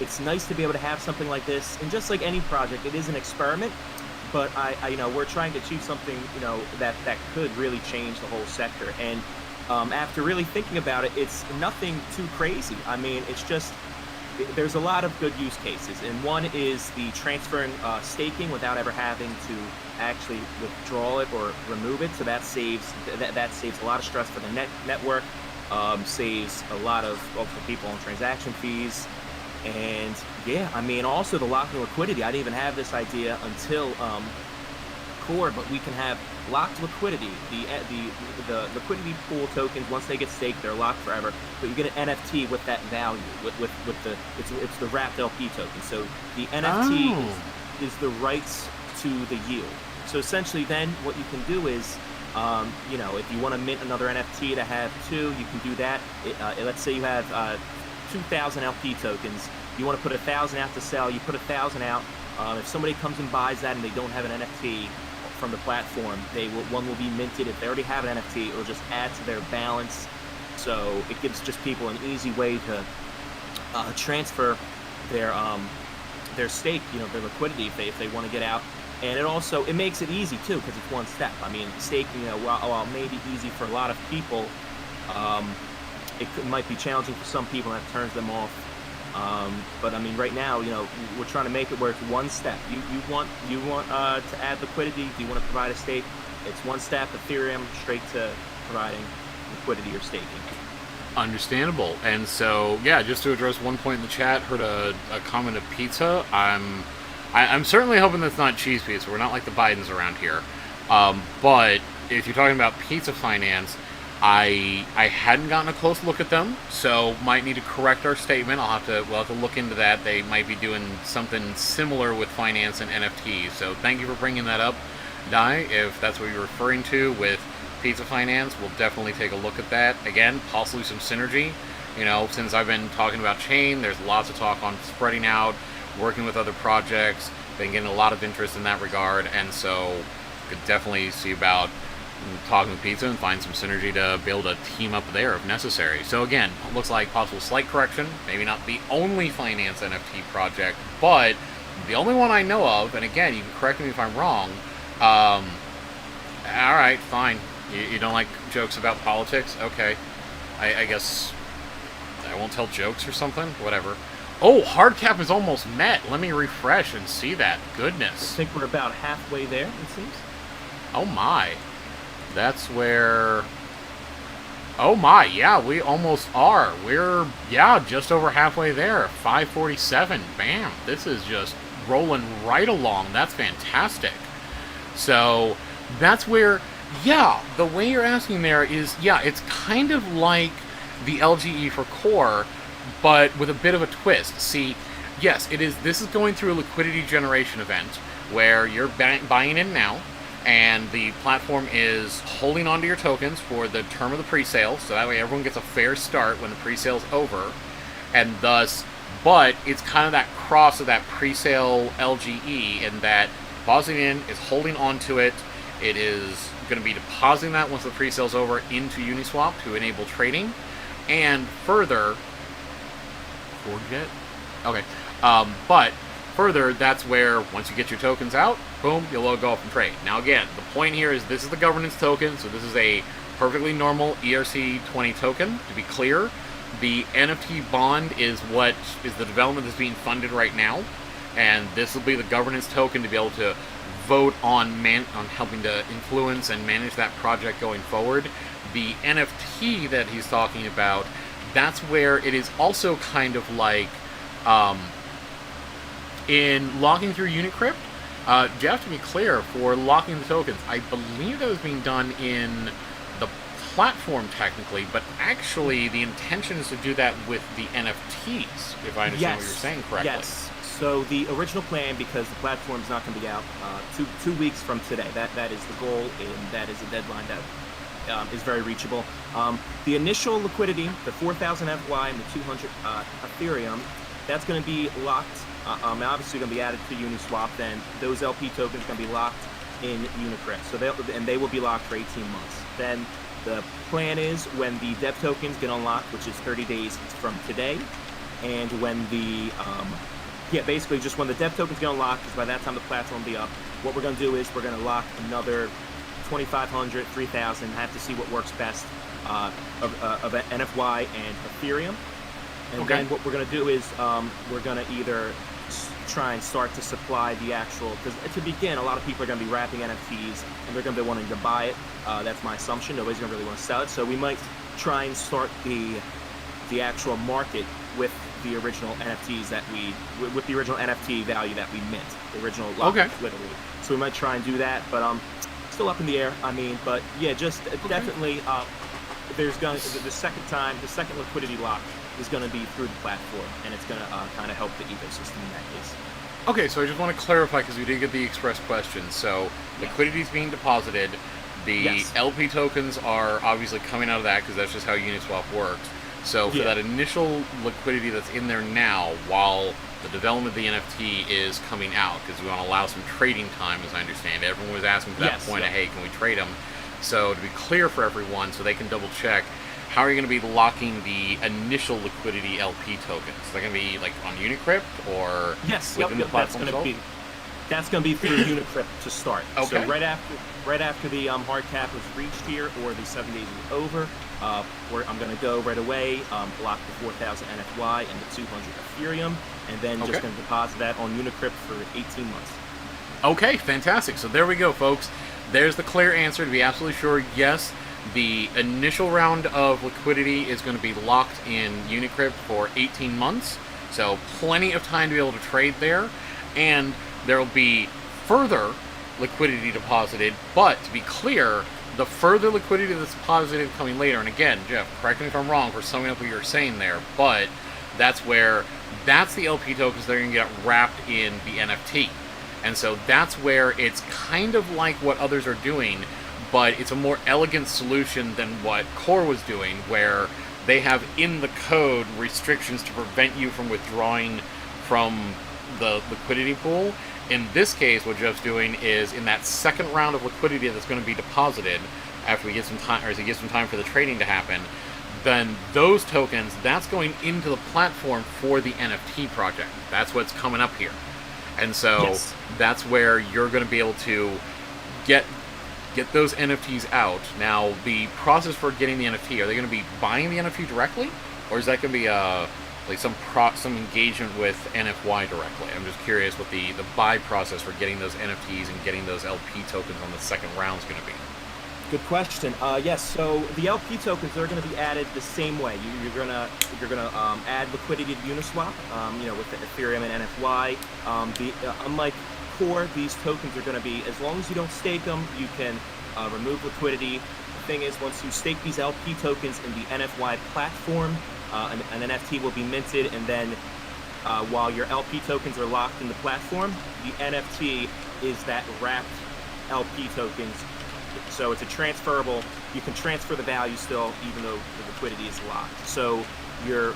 it's nice to be able to have something like this. And just like any project, it is an experiment, but we're trying to achieve something, that could really change the whole sector. And after really thinking about it, it's nothing too crazy. I mean, it's just, there's a lot of good use cases, and one is the transferring staking without ever having to actually withdraw it or remove it. So that saves a lot of stress for the network, saves a lot of for people on transaction fees, and yeah, I mean, also the lock-in liquidity. I didn't even have this idea until Core, but we can have locked liquidity. The liquidity pool tokens, once they get staked, they're locked forever. But you get an NFT with that value, with the it's the wrapped LP token. So the NFT is the rights to the yield. So essentially, then what you can do is, if you want to mint another NFT to have two, you can do that. Let's say you have 2,000 LP tokens. You want to put 1,000 out to sell. You put 1,000 out. If somebody comes and buys that and they don't have an NFT from the platform, one will be minted. If they already have an NFT, it'll just add to their balance. So it gives just people an easy way to transfer their stake, their liquidity if they want to get out. And it makes it easy too, because it's one step. I mean, staking, while it may be easy for a lot of people, might be challenging for some people, and that turns them off. But I mean, right now, we're trying to make it where it's one step. You want to add liquidity? Do you want to provide a stake? It's one step, Ethereum, straight to providing liquidity or staking. Understandable. And so, yeah, just to address one point in the chat, heard a comment of pizza. I'm certainly hoping that's not cheese pizza. We're not like the Bidens around here. But if you're talking about pizza finance, I hadn't gotten a close look at them, so might need to correct our statement. We'll have to look into that. They might be doing something similar with finance and NFTs. So thank you for bringing that up, Dai. If that's what you're referring to with pizza finance, we'll definitely take a look at that. Again, possibly some synergy. You know, since I've been talking about chain, there's lots of talk on spreading out, working with other projects. Been getting a lot of interest in that regard, and so could definitely see about talking with pizza and find some synergy to be able to team up there if necessary. So again, it looks like possible slight correction. Maybe not the only finance NFT project, but the only one I know of. And again, you can correct me if I'm wrong. All right, fine. You don't like jokes about politics? Okay. I guess I won't tell jokes or something? Whatever. Oh, hard cap is almost met. Let me refresh and see that. Goodness. I think we're about halfway there, it seems. Oh my. That's where... Oh my, yeah, we almost are. We're, yeah, just over halfway there. 547. Bam. This is just rolling right along. That's fantastic. So, that's where, yeah, the way you're asking there is, yeah, it's kind of like the LGE for core, but with a bit of a twist. See, yes, it is. This is going through a liquidity generation event where you're buying in now, and the platform is holding onto your tokens for the term of the pre-sale, so that way everyone gets a fair start when the pre-sale's over, and thus, but it's kind of that cross of that pre-sale LGE in that depositing in is holding onto it. It is going to be depositing that once the pre-sale's over into Uniswap to enable trading, and further, porject? Okay, but further, that's where once you get your tokens out, boom, you'll go off and trade. Now again, the point here is this is the governance token, so this is a perfectly normal ERC20 token. To be clear, the NFT bond is what is the development that's being funded right now, and this will be the governance token to be able to vote on helping to influence and manage that project going forward. The NFT that he's talking about, that's where it is also kind of like in locking through Unicrypt. Jeff, to be clear, for locking the tokens, I believe that was being done in the platform technically, but actually the intention is to do that with the NFTs, if I understand what you're saying correctly. Yes. So the original plan, because the platform is not going to be out two weeks from today, that is the goal, and that is a deadline that is very reachable. The initial liquidity, the 4,000 FY and the 200 Ethereum, that's going to be locked. Obviously going to be added to Uniswap. Then those LP tokens are going to be locked in Unicrypt. So they will be locked for 18 months. Then the plan is when the dev tokens get unlocked, which is 30 days from today, and when the basically just when the dev tokens get unlocked, because by that time the platform will be up. What we're going to do is we're going to lock another 2,500, 3,000. Have to see what works best of NFY and Ethereum. And then what we're going to do is we're going to either try and start to supply the actual, because to begin, a lot of people are going to be wrapping NFTs and they're going to be wanting to buy it. That's my assumption. Nobody's going to really want to sell it. So we might try and start the actual market with the original NFTs with the original NFT value that we mint, the original lock, literally. So we might try and do that, but still up in the air. I mean, but yeah, just definitely there's going to the second liquidity lock is going to be through the platform, and it's going to kind of help the ecosystem in that case. Okay, so I just want to clarify, because we did get the express question. So liquidity is being deposited. The LP tokens are obviously coming out of that, because that's just how Uniswap works. So for that initial liquidity that's in there now, while the development of the NFT is coming out, because we want to allow some trading time, as I understand it. Everyone was asking to that point of, hey, can we trade them? So to be clear for everyone, so they can double check, how are you going to be locking the initial liquidity LP tokens? Is that going to be like on Unicrypt or within the platform? That's going to be through Unicrypt to start. Okay. So right after the hard cap is reached here, or the 7 days is over, I'm going to go right away, lock the 4,000 NFY and the 200 Ethereum, and then just going to deposit that on Unicrypt for 18 months. Okay, fantastic. So there we go, folks. There's the clear answer to be absolutely sure. Yes, The initial round of liquidity is going to be locked in Unicrypt for 18 months, so plenty of time to be able to trade there, and there will be further liquidity deposited, but to be clear, the further liquidity that's deposited coming later, and again, Jeff, correct me if I'm wrong for summing up what you're saying there, but that's the LP tokens that are going to get wrapped in the NFT. And so that's where it's kind of like what others are doing, but it's a more elegant solution than what Core was doing, where they have in the code restrictions to prevent you from withdrawing from the liquidity pool. In this case, what Jeff's doing is in that second round of liquidity that's going to be deposited after we get some time, or as he gets some time for the trading to happen, then those tokens, that's going into the platform for the NFT project. That's what's coming up here. And so that's where you're going to be able to get those NFTs out. Now, the process for getting the NFT, are they going to be buying the NFT directly? Or is that going to be like some engagement with NFY directly? I'm just curious what the buy process for getting those NFTs and getting those LP tokens on the second round is going to be. Good question. Yes, so the LP tokens are going to be added the same way. You're gonna add liquidity to Uniswap, with the Ethereum and NFY. Unlike Core, these tokens are going to be, as long as you don't stake them, you can remove liquidity. The thing is, once you stake these LP tokens in the NFY platform, an NFT will be minted, and then while your LP tokens are locked in the platform, the NFT is that wrapped LP tokens. So it's a transferable. You can transfer the value still, even though the liquidity is locked. So your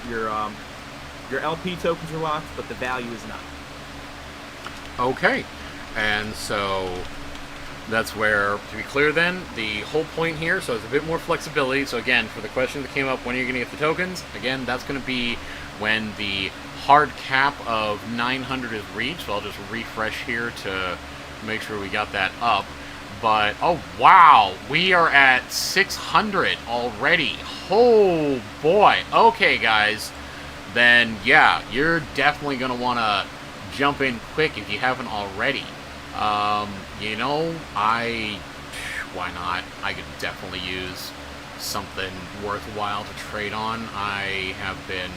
LP tokens are locked, but the value is not. Okay, and so that's where, to be clear then, the whole point here, so it's a bit more flexibility. So again, for the question that came up, when are you going to get the tokens? Again, that's going to be when the hard cap of 900 is reached. So I'll just refresh here to make sure we got that up. But, oh wow, we are at 600 already. Oh boy. Okay, guys. Then, yeah, you're definitely going to want to jump in quick if you haven't already. Why not? I could definitely use something worthwhile to trade on. I have been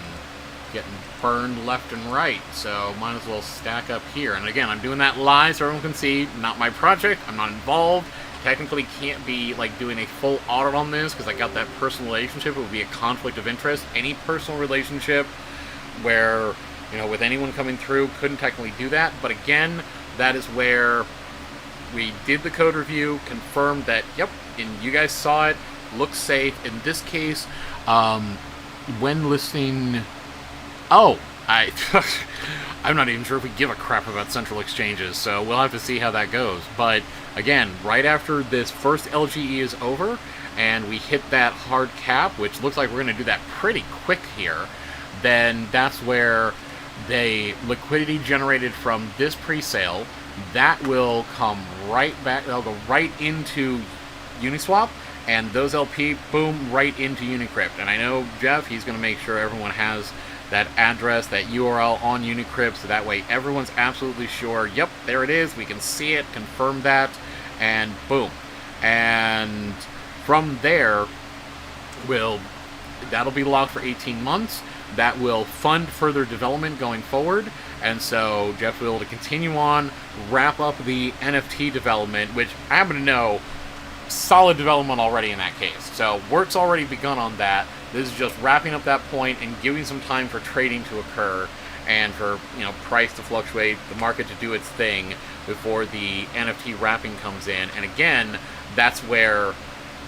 getting burned left and right, so might as well stack up here. And again, I'm doing that live so everyone can see, not my project, I'm not involved, technically can't be like doing a full audit on this because I got that personal relationship. It would be a conflict of interest. Any personal relationship where, with anyone coming through, couldn't technically do that. But again, that is where we did the code review, confirmed that, yep, and you guys saw it, looks safe. In this case, when listing... Oh, I'm not even sure if we give a crap about central exchanges, so we'll have to see how that goes. But again, right after this first LGE is over, and we hit that hard cap, which looks like we're going to do that pretty quick here, then that's where the liquidity generated from this pre-sale, that will come right back, they'll go right into Uniswap, and those LP, boom, right into Unicrypt. And I know Jeff, he's going to make sure everyone has that address, that URL on Unicrypt, so that way everyone's absolutely sure, yep, there it is, we can see it, confirm that, and boom. And from there, that'll be locked for 18 months. That will fund further development going forward, and so Jeff will be able to continue on, wrap up the NFT development, which I happen to know, solid development already in that case. So work's already begun on that. This is just wrapping up that point and giving some time for trading to occur and for price to fluctuate, the market to do its thing before the NFT wrapping comes in. And again, that's where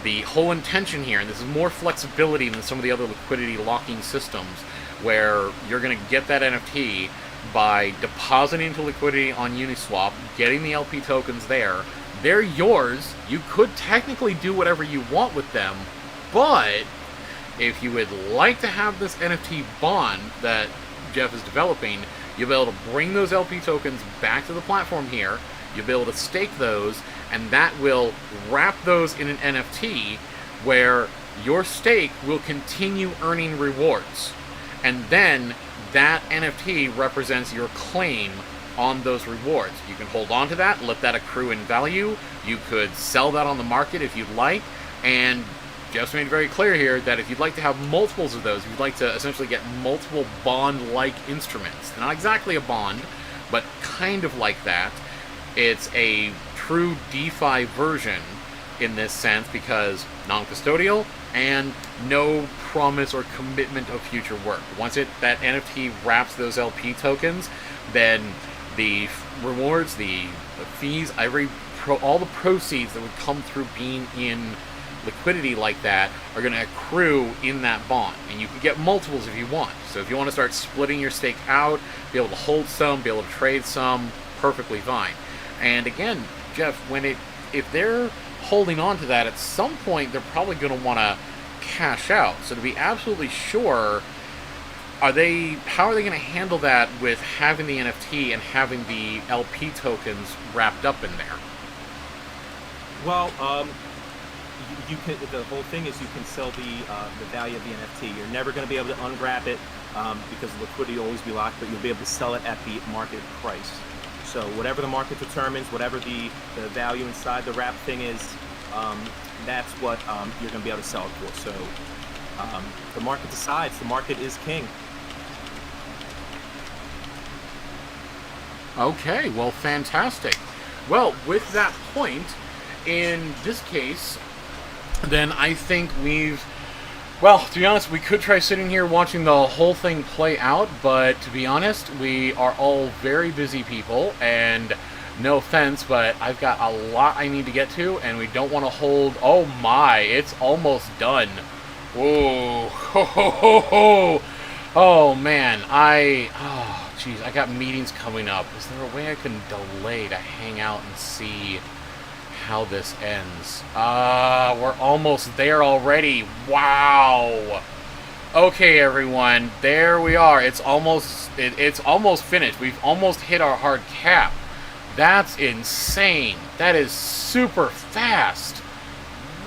the whole intention here, and this is more flexibility than some of the other liquidity locking systems, where you're going to get that NFT by depositing into liquidity on Uniswap, getting the LP tokens there. They're yours. You could technically do whatever you want with them, but if you would like to have this NFT bond that Jeff is developing, you'll be able to bring those LP tokens back to the platform here. You'll be able to stake those, and that will wrap those in an NFT where your stake will continue earning rewards. And then that NFT represents your claim on those rewards. You can hold on to that, let that accrue in value. You could sell that on the market if you'd like, and Jeff's made very clear here that if you'd like to have multiples of those, if you'd like to essentially get multiple bond-like instruments, not exactly a bond, but kind of like that, it's a true DeFi version in this sense because non-custodial and no promise or commitment of future work. Once that NFT wraps those LP tokens, then the rewards, the fees, all the proceeds that would come through being in liquidity like that are going to accrue in that bond, and you can get multiples if you want. So if you want to start splitting your stake out, be able to hold some, be able to trade some, perfectly fine. And again, Jeff, if they're holding on to that, at some point they're probably going to want to cash out. So to be absolutely sure, how are they going to handle that with having the NFT and having the LP tokens wrapped up in there? Well, you can. The whole thing is you can sell the value of the NFT. You're never going to be able to unwrap it because the liquidity will always be locked, but you'll be able to sell it at the market price. So whatever the market determines, whatever the value inside the wrap thing is, that's what you're going to be able to sell it for. So the market decides. The market is king. Okay, well, fantastic. Well, with that point, in this case, then I think well, to be honest, we could try sitting here watching the whole thing play out, but to be honest, we are all very busy people, and no offense, but I've got a lot I need to get to, and we don't want to hold... Oh my, it's almost done. Whoa. Ho, ho, ho, ho. Oh, man, oh, jeez, I got meetings coming up. Is there a way I can delay to hang out and see how this ends? We're almost there already. Wow. Okay, everyone, there we are. It's almost finished. We've almost hit our hard cap. That's insane. That is super fast.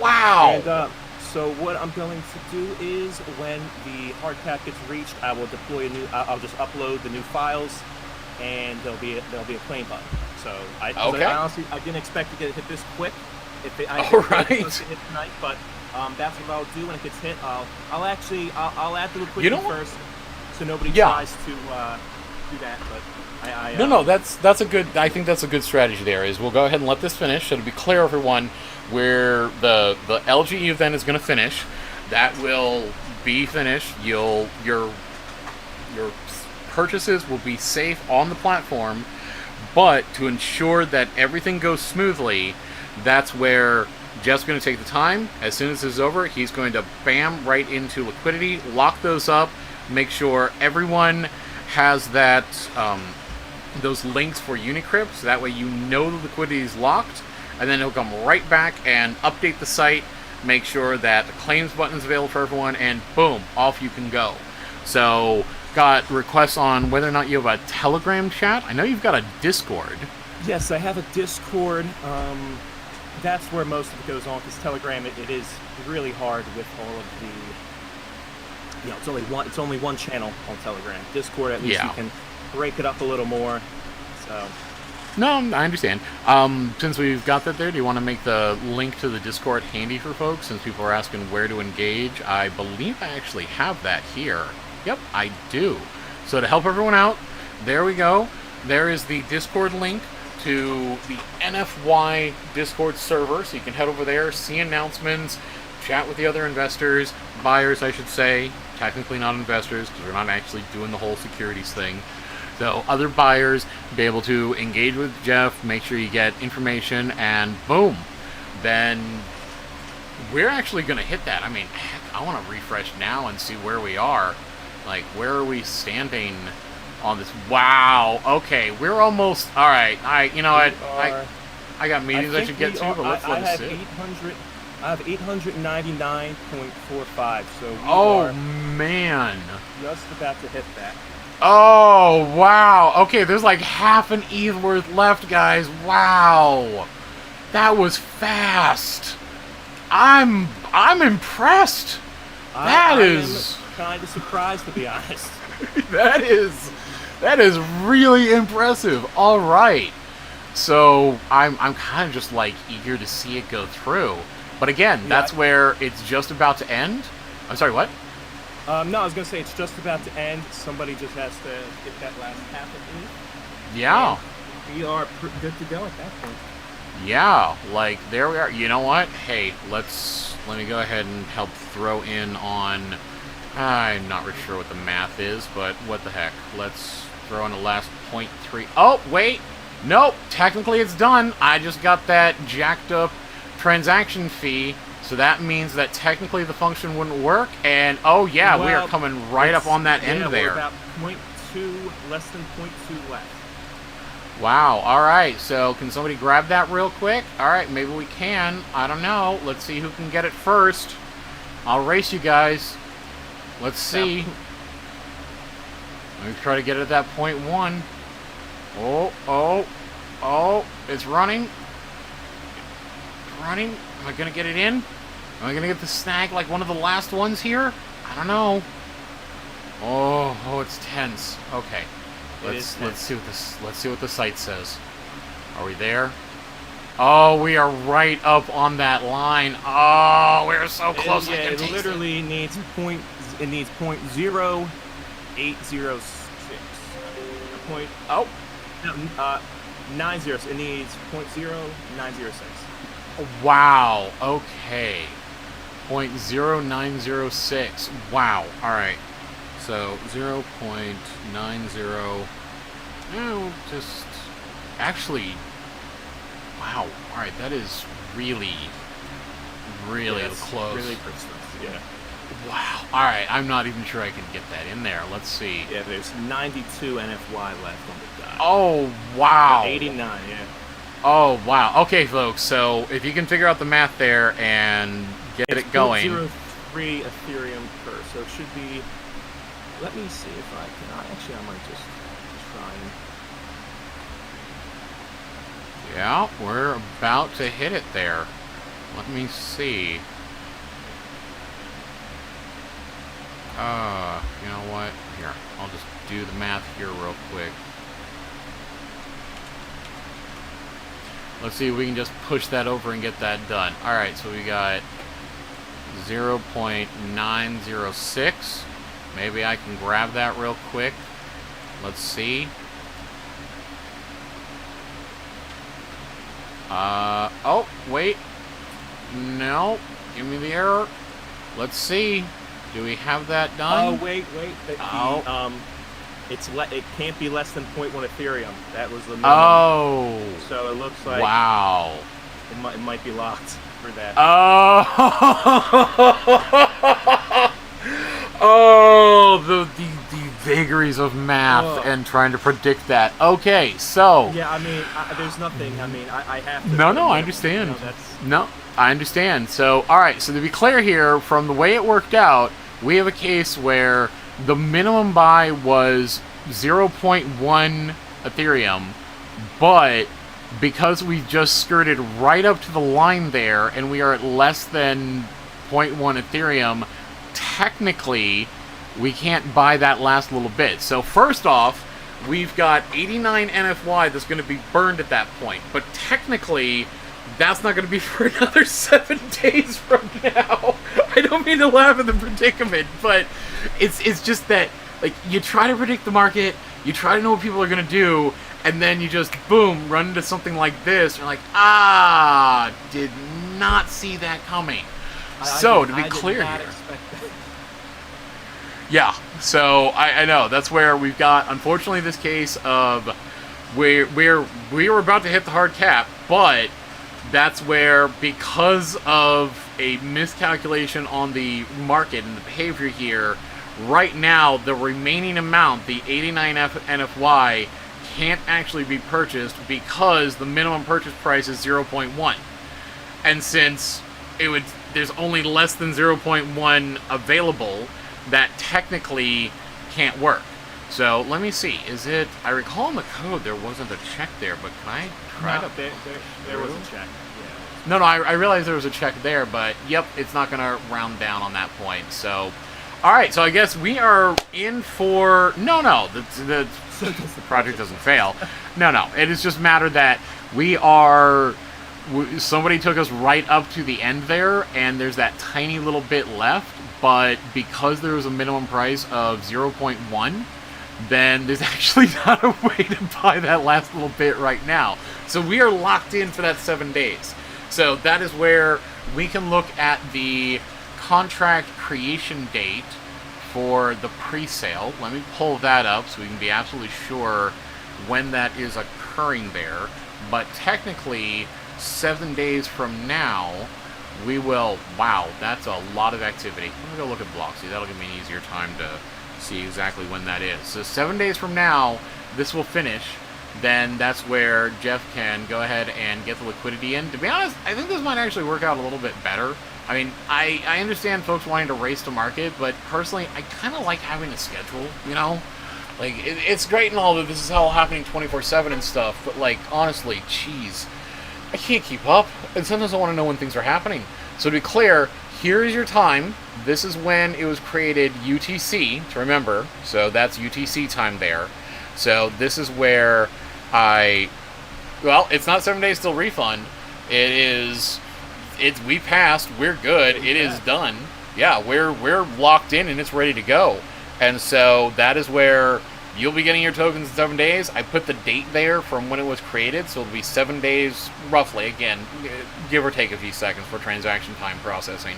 Wow. And so what I'm going to do is when the hard cap gets reached, I will deploy I'll just upload the new files, and there'll be a claim button. So I honestly didn't expect to get it hit this quick. I All hit tonight, but that's what I'll do when it gets hit. I'll add the liquidity first, so nobody tries to do that. But no, that's a good. I think that's a good strategy. There is we'll go ahead and let this finish. So to be clear, everyone, where the LGE event is going to finish, that will be finished. Your purchases will be safe on the platform. But to ensure that everything goes smoothly, that's where Jeff's going to take the time. As soon as this is over, he's going to bam right into liquidity, lock those up, make sure everyone has that those links for Unicrypt, so that way you know the liquidity is locked, and then he'll come right back and update the site, make sure that the claims button is available for everyone, and boom, off you can go. So... got requests on whether or not you have a Telegram chat. I know you've got a Discord. Yes, I have a Discord. That's where most of it goes on, because Telegram it is really hard with all of the. It's only one channel on Telegram. Discord, at least you can break it up a little more. So. No, I understand. Since we've got that there, do you want to make the link to the Discord handy for folks? Since people are asking where to engage, I believe I actually have that here. Yep, I do. So to help everyone out, there we go. There is the Discord link to the NFY Discord server, so you can head over there, see announcements, chat with the other investors, buyers, I should say. Technically not investors, because we're not actually doing the whole securities thing. So other buyers, be able to engage with Jeff, make sure you get information, and boom. Then we're actually going to hit that. I mean, heck, I want to refresh now and see where we are. Like, where are we standing on this? Wow. Okay, we're almost... All right. I got meetings I should get to, but let's let us sit. I have 899.45, so we are man. Just about to hit that. Oh, wow. Okay, there's like half an ETH worth left, guys. Wow. That was fast. I'm impressed. I am kind of surprised, to be honest. That is really impressive. All right. So I'm kind of just like eager to see it go through. But again, Yeah, that's where it's just about to end. I'm sorry, what? No, I was gonna say it's just about to end. Somebody just has to get that last half of it. Yeah. And we are good to go at that point. Yeah, like, there we are. You know what? Hey, let me go ahead and help throw in on... I'm not really sure what the math is, but what the heck. Let's throw in the last 0.3... Oh, wait! Nope! Technically it's done. I just got that jacked up transaction fee, so that means that technically the function wouldn't work, and oh yeah, we are coming right up on that end there. We're about 0.2, less than 0.2 left. Wow, alright, so can somebody grab that real quick? Alright, maybe we can. I don't know. Let's see who can get it first. I'll race you guys. Let's see. Let me try to get it at that 0.1. Oh, it's running. Running. Am I going to get it in? Am I going to get the snag like one of the last ones here? I don't know. Oh, it's tense. Okay. Let's see what the site says. Are we there? Oh, we are right up on that line. Oh, we're so close. Yeah, it literally needs .0806. Oh. No, 90. It needs .0906. Wow. Okay. 0.0906. Wow. All right. So 0.90. Oh, just actually. Wow. All right. That is really close. Really close. Yeah. Wow. All right. I'm not even sure I can get that in there. Let's see. Yeah. There's 92 NFY left on the die. Oh wow. 89. Yeah. Oh wow. Okay, folks. So if you can figure out the math there and get it going. 0.03 Ethereum per. So it should be. Let me see if I can. Actually, I might just try and. Yeah, we're about to hit it there. Let me see. You know what? Here, I'll just do the math here real quick. Let's see if we can just push that over and get that done. Alright, so we got 0.906. Maybe I can grab that real quick. Let's see. Oh, wait. No. Give me the error. Let's see. Do we have that done? Oh, wait. It can't be less than 0.1 Ethereum. That was the minimum. Oh. So it looks like wow. It might be locked for that. Oh. Oh, the vagaries of math and trying to predict that. Okay, so. Yeah, I mean, there's nothing. I mean, I have to. No, I understand. No, I understand. So, all right. So to be clear here, from the way it worked out, we have a case where the minimum buy was 0.1 Ethereum, but because we just skirted right up to the line there, and we are at less than 0.1 Ethereum, technically, we can't buy that last little bit. So first off, we've got 89 NFY that's going to be burned at that point, but technically, that's not going to be for another 7 days from now. I don't mean to laugh at the predicament, but it's just that, like, you try to predict the market, you try to know what people are going to do, and then you just, boom, run into something like this, and you're like, did not see that coming. So, to be clear here. Yeah, so I know, that's where we've got, unfortunately, this case of we were about to hit the hard cap, but that's where, because of a miscalculation on the market and the behavior here, right now, the remaining amount, the 89 NFY, can't actually be purchased because the minimum purchase price is 0.1. And since there's only less than 0.1 available, that technically can't work. So, let me see. I recall in the code there wasn't a check there, but can I try to... There was a check. Yeah. No, I realized there was a check there, but yep, it's not going to round down on that point. So, alright, so I guess we are in for... No, the project doesn't fail. No, it is just a matter that we are somebody took us right up to the end there, and there's that tiny little bit left, but because there was a minimum price of 0.1, then there's actually not a way to buy that last little bit right now. So we are locked in for that 7 days. So that is where we can look at the contract creation date for the pre-sale. Let me pull that up so we can be absolutely sure when that is occurring there. But technically, 7 days from now, we will... Wow, that's a lot of activity. Let me go look at Bloxy. That'll give me an easier time to see exactly when that is. So 7 days from now, this will finish. Then that's where Jeff can go ahead and get the liquidity in. To be honest, I think this might actually work out a little bit better. I mean, I understand folks wanting to race to market, but personally, I kind of like having a schedule, you know? Like, it's great and all that this is all happening 24/7 and stuff, but, like, honestly, geez, I can't keep up. And sometimes I want to know when things are happening. So to be clear, here is your time. This is when it was created UTC, to remember. So that's UTC time there. So this is where well, it's not 7 days till refund. We passed, we're good, it is done. Yeah, we're locked in and it's ready to go. And so that is where you'll be getting your tokens in 7 days. I put the date there from when it was created, so it'll be 7 days, roughly, again, give or take a few seconds for transaction time processing.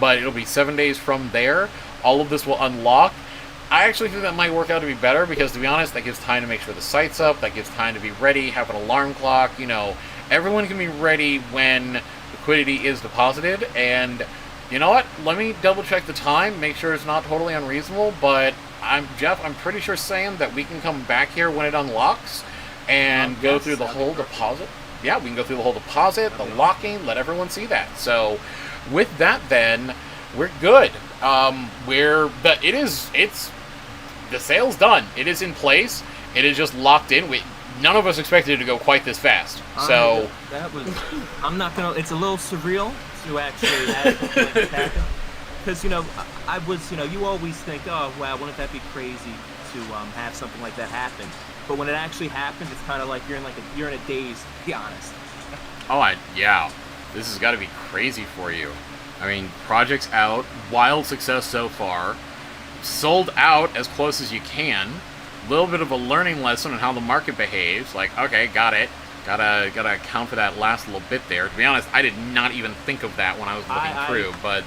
But it'll be 7 days from there. All of this will unlock. I actually think that might work out to be better because, to be honest, that gives time to make sure the site's up, that gives time to be ready, have an alarm clock, you know. Everyone can be ready when liquidity is deposited, and you know what? Let me double check the time, make sure it's not totally unreasonable, but I'm pretty sure saying that we can come back here when it unlocks and go through the whole deposit. Yeah, we can go through the whole deposit, the locking, let everyone see that. So with that then, we're good. The sale's done. It is in place. It is just locked in. None of us expected it to go quite this fast. So I'm not gonna. It's a little surreal to actually have something like this happen. Because I was, you always think, oh wow, wouldn't that be crazy to have something like that happen? But when it actually happens, it's kind of like you're in a daze. To be honest. Yeah, this has got to be crazy for you. I mean, project's out, wild success so far, sold out as close as you can. A little bit of a learning lesson on how the market behaves. Like, okay, got it. Gotta account for that last little bit there. To be honest, I did not even think of that when I was looking through. But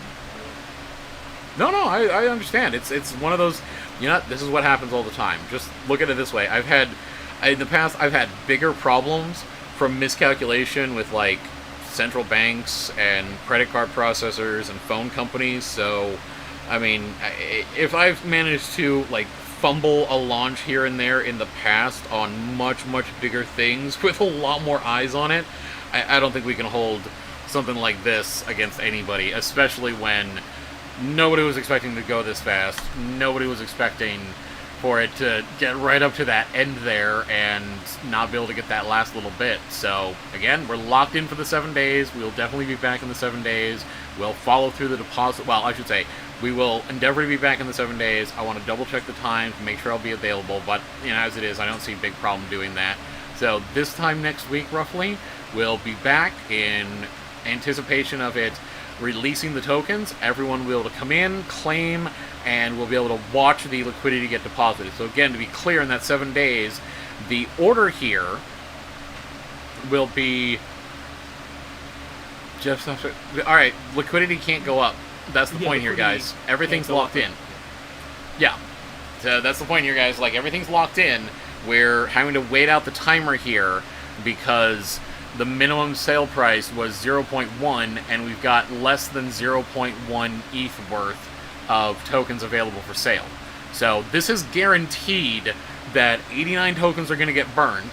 no, I understand. It's one of those. This is what happens all the time. Just look at it this way. In the past, I've had bigger problems from miscalculation with like central banks and credit card processors and phone companies. So, I mean, if I've managed to like fumble a launch here and there in the past on much bigger things with a lot more eyes on it, I don't think we can hold something like this against anybody, especially when nobody was expecting to go this fast. Nobody was expecting for it to get right up to that end there and not be able to get that last little bit. So, again, we're locked in for the 7 days. We'll definitely be back in the 7 days. We'll follow through the deposit. Well, I should say, we will endeavor to be back in the 7 days. I want to double check the times, make sure I'll be available, but, as it is, I don't see a big problem doing that. So, this time next week, roughly, we'll be back in anticipation of it releasing the tokens. Everyone will be able to come in, claim, and we'll be able to watch the liquidity get deposited. So again, to be clear, in that 7 days, the order here will be alright, liquidity can't go up. That's the point here, guys. Everything's locked in. Yeah. So that's the point here, guys. Like, everything's locked in. We're having to wait out the timer here because the minimum sale price was 0.1, and we've got less than 0.1 ETH worth of tokens available for sale. So this is guaranteed that 89 tokens are going to get burned.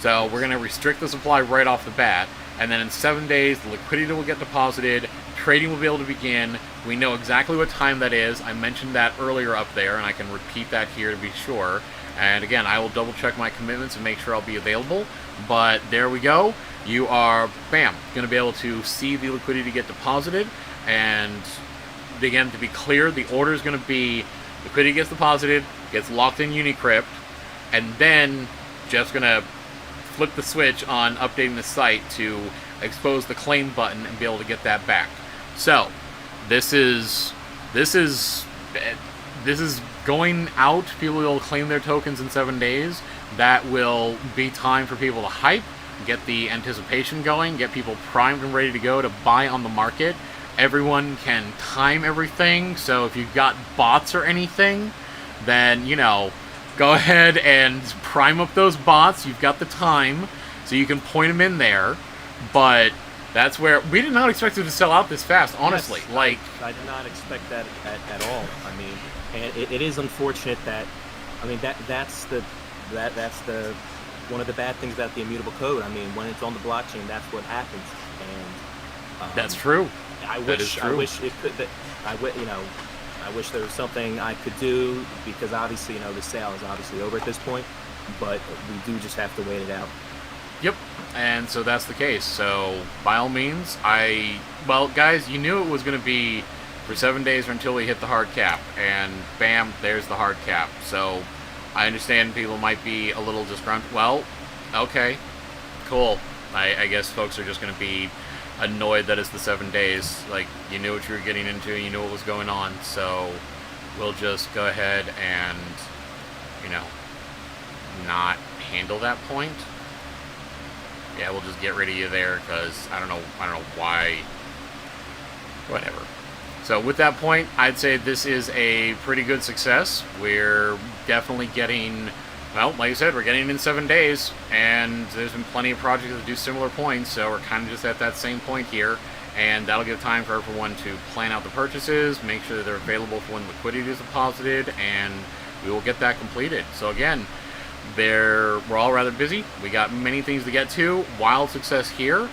So we're going to restrict the supply right off the bat, and then in 7 days, the liquidity will get deposited, trading will be able to begin. We know exactly what time that is. I mentioned that earlier up there, and I can repeat that here to be sure. And again, I will double check my commitments and make sure I'll be available. But there we go. You are, bam, going to be able to see the liquidity get deposited. And again, to be clear, the order is going to be liquidity gets deposited, gets locked in Unicrypt, and then Jeff's going to flip the switch on updating the site to expose the claim button and be able to get that back. So this is going out. People will claim their tokens in 7 days. That will be time for people to hype, get the anticipation going, get people primed and ready to go to buy on the market. Everyone can time everything, so if you've got bots or anything, then, you know, go ahead and prime up those bots. You've got the time, so you can point them in there. But that's where we did not expect it to sell out this fast, honestly. Yes, like, I did not expect that at all. I mean, and it is unfortunate that, I mean, that's the one of the bad things about the immutable code. I mean, when it's on the blockchain, that's what happens. And that's true. I That is true. wish it could. I wish there was something I could do, because obviously, you know, the sale is obviously over at this point. But we do just have to wait it out. Yep, and so that's the case. So, by all means, well, guys, you knew it was going to be for 7 days or until we hit the hard cap, and bam, there's the hard cap. So, I understand people might be a little disgruntled. Well, okay, cool. I guess folks are just going to be annoyed that it's the 7 days. Like, you knew what you were getting into, you knew what was going on, so we'll just go ahead and, you know, not handle that point. Yeah, we'll just get rid of you there, because I don't know why. Whatever. So with that point, I'd say this is a pretty good success. We're definitely getting, well, like I said, we're getting in 7 days, and there's been plenty of projects that do similar points, so we're kind of just at that same point here, and that'll give time for everyone to plan out the purchases, make sure that they're available for when liquidity is deposited, and we will get that completed. So again, we're all rather busy. We got many things to get to. Wild success here.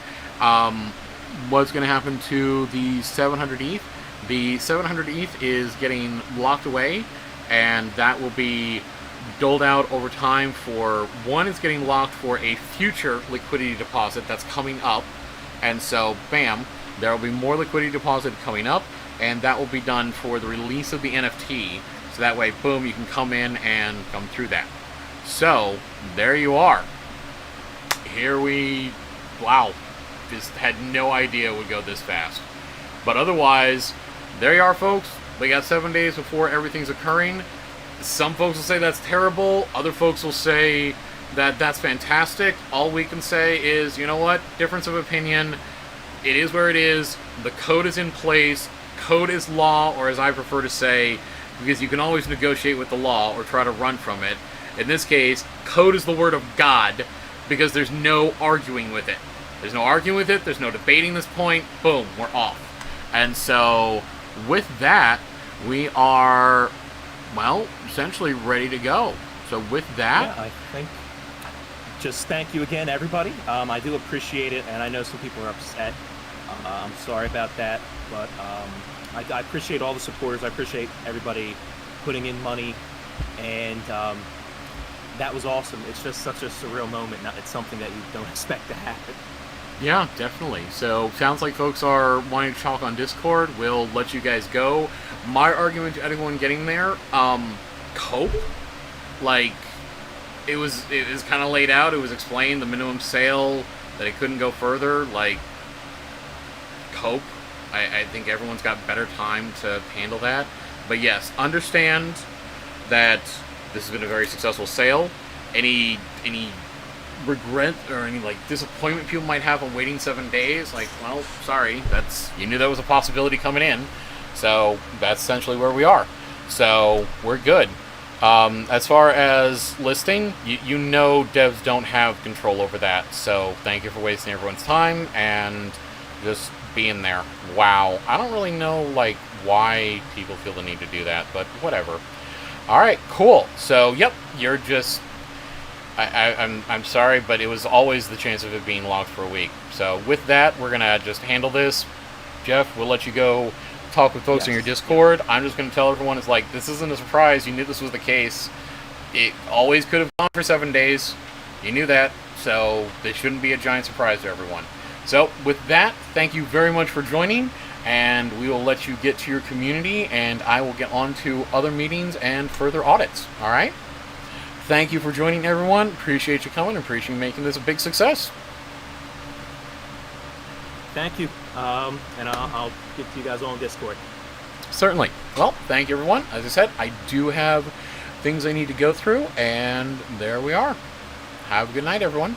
What's going to happen to the 700 ETH? The 700 ETH is getting locked away, and that will be doled out over time for, one, it's getting locked for a future liquidity deposit that's coming up, and so, bam, there will be more liquidity deposit coming up, and that will be done for the release of the NFT, so that way, boom, you can come in and come through that. So, there you are. Wow, just had no idea it would go this fast. But otherwise, there you are, folks. We got 7 days before everything's occurring. Some folks will say that's terrible. Other folks will say that that's fantastic. All we can say is, you know what? Difference of opinion. It is where it is. The code is in place. Code is law, or as I prefer to say, because you can always negotiate with the law or try to run from it. In this case, code is the word of God, because there's no arguing with it. There's no arguing with it. There's no debating this point. Boom, we're off. And so, with that, we are, well, essentially ready to go. So with that... Yeah, I think, just thank you again, everybody. I do appreciate it, and I know some people are upset. I'm sorry about that, but I appreciate all the supporters. I appreciate everybody putting in money, and that was awesome. It's just such a surreal moment. It's something that you don't expect to happen. Yeah, definitely. So, sounds like folks are wanting to talk on Discord. We'll let you guys go. My argument to anyone getting there, cope. Like, it was kind of laid out. It was explained, the minimum sale, that it couldn't go further. Like, cope. I think everyone's got better time to handle that. But yes, understand that this has been a very successful sale. Any regret or any like disappointment people might have on waiting 7 days, like, well, sorry, you knew that was a possibility coming in, so that's essentially where we are. So we're good. As far as listing, you know devs don't have control over that, so thank you for wasting everyone's time and just being there. Wow, I don't really know like why people feel the need to do that, but whatever. All right, cool. So yep, you're just I'm sorry, but it was always the chance of it being locked for a week. So with that, we're gonna just handle this. Jeff, we'll let you go talk with folks in your Discord. I'm just gonna tell everyone, it's like, this isn't a surprise. You knew this was the case. It always could have gone for 7 days. You knew that, so this shouldn't be a giant surprise to everyone. So with that, thank you very much for joining, and we will let you get to your community, and I will get on to other meetings and further audits. All right? thank you for joining, everyone. Appreciate you coming. Appreciate you making this a big success. Thank you. And I'll get to you guys on Discord. Certainly. Well, thank you, everyone. As I said, I do have things I need to go through, and there we are. Have a good night, everyone.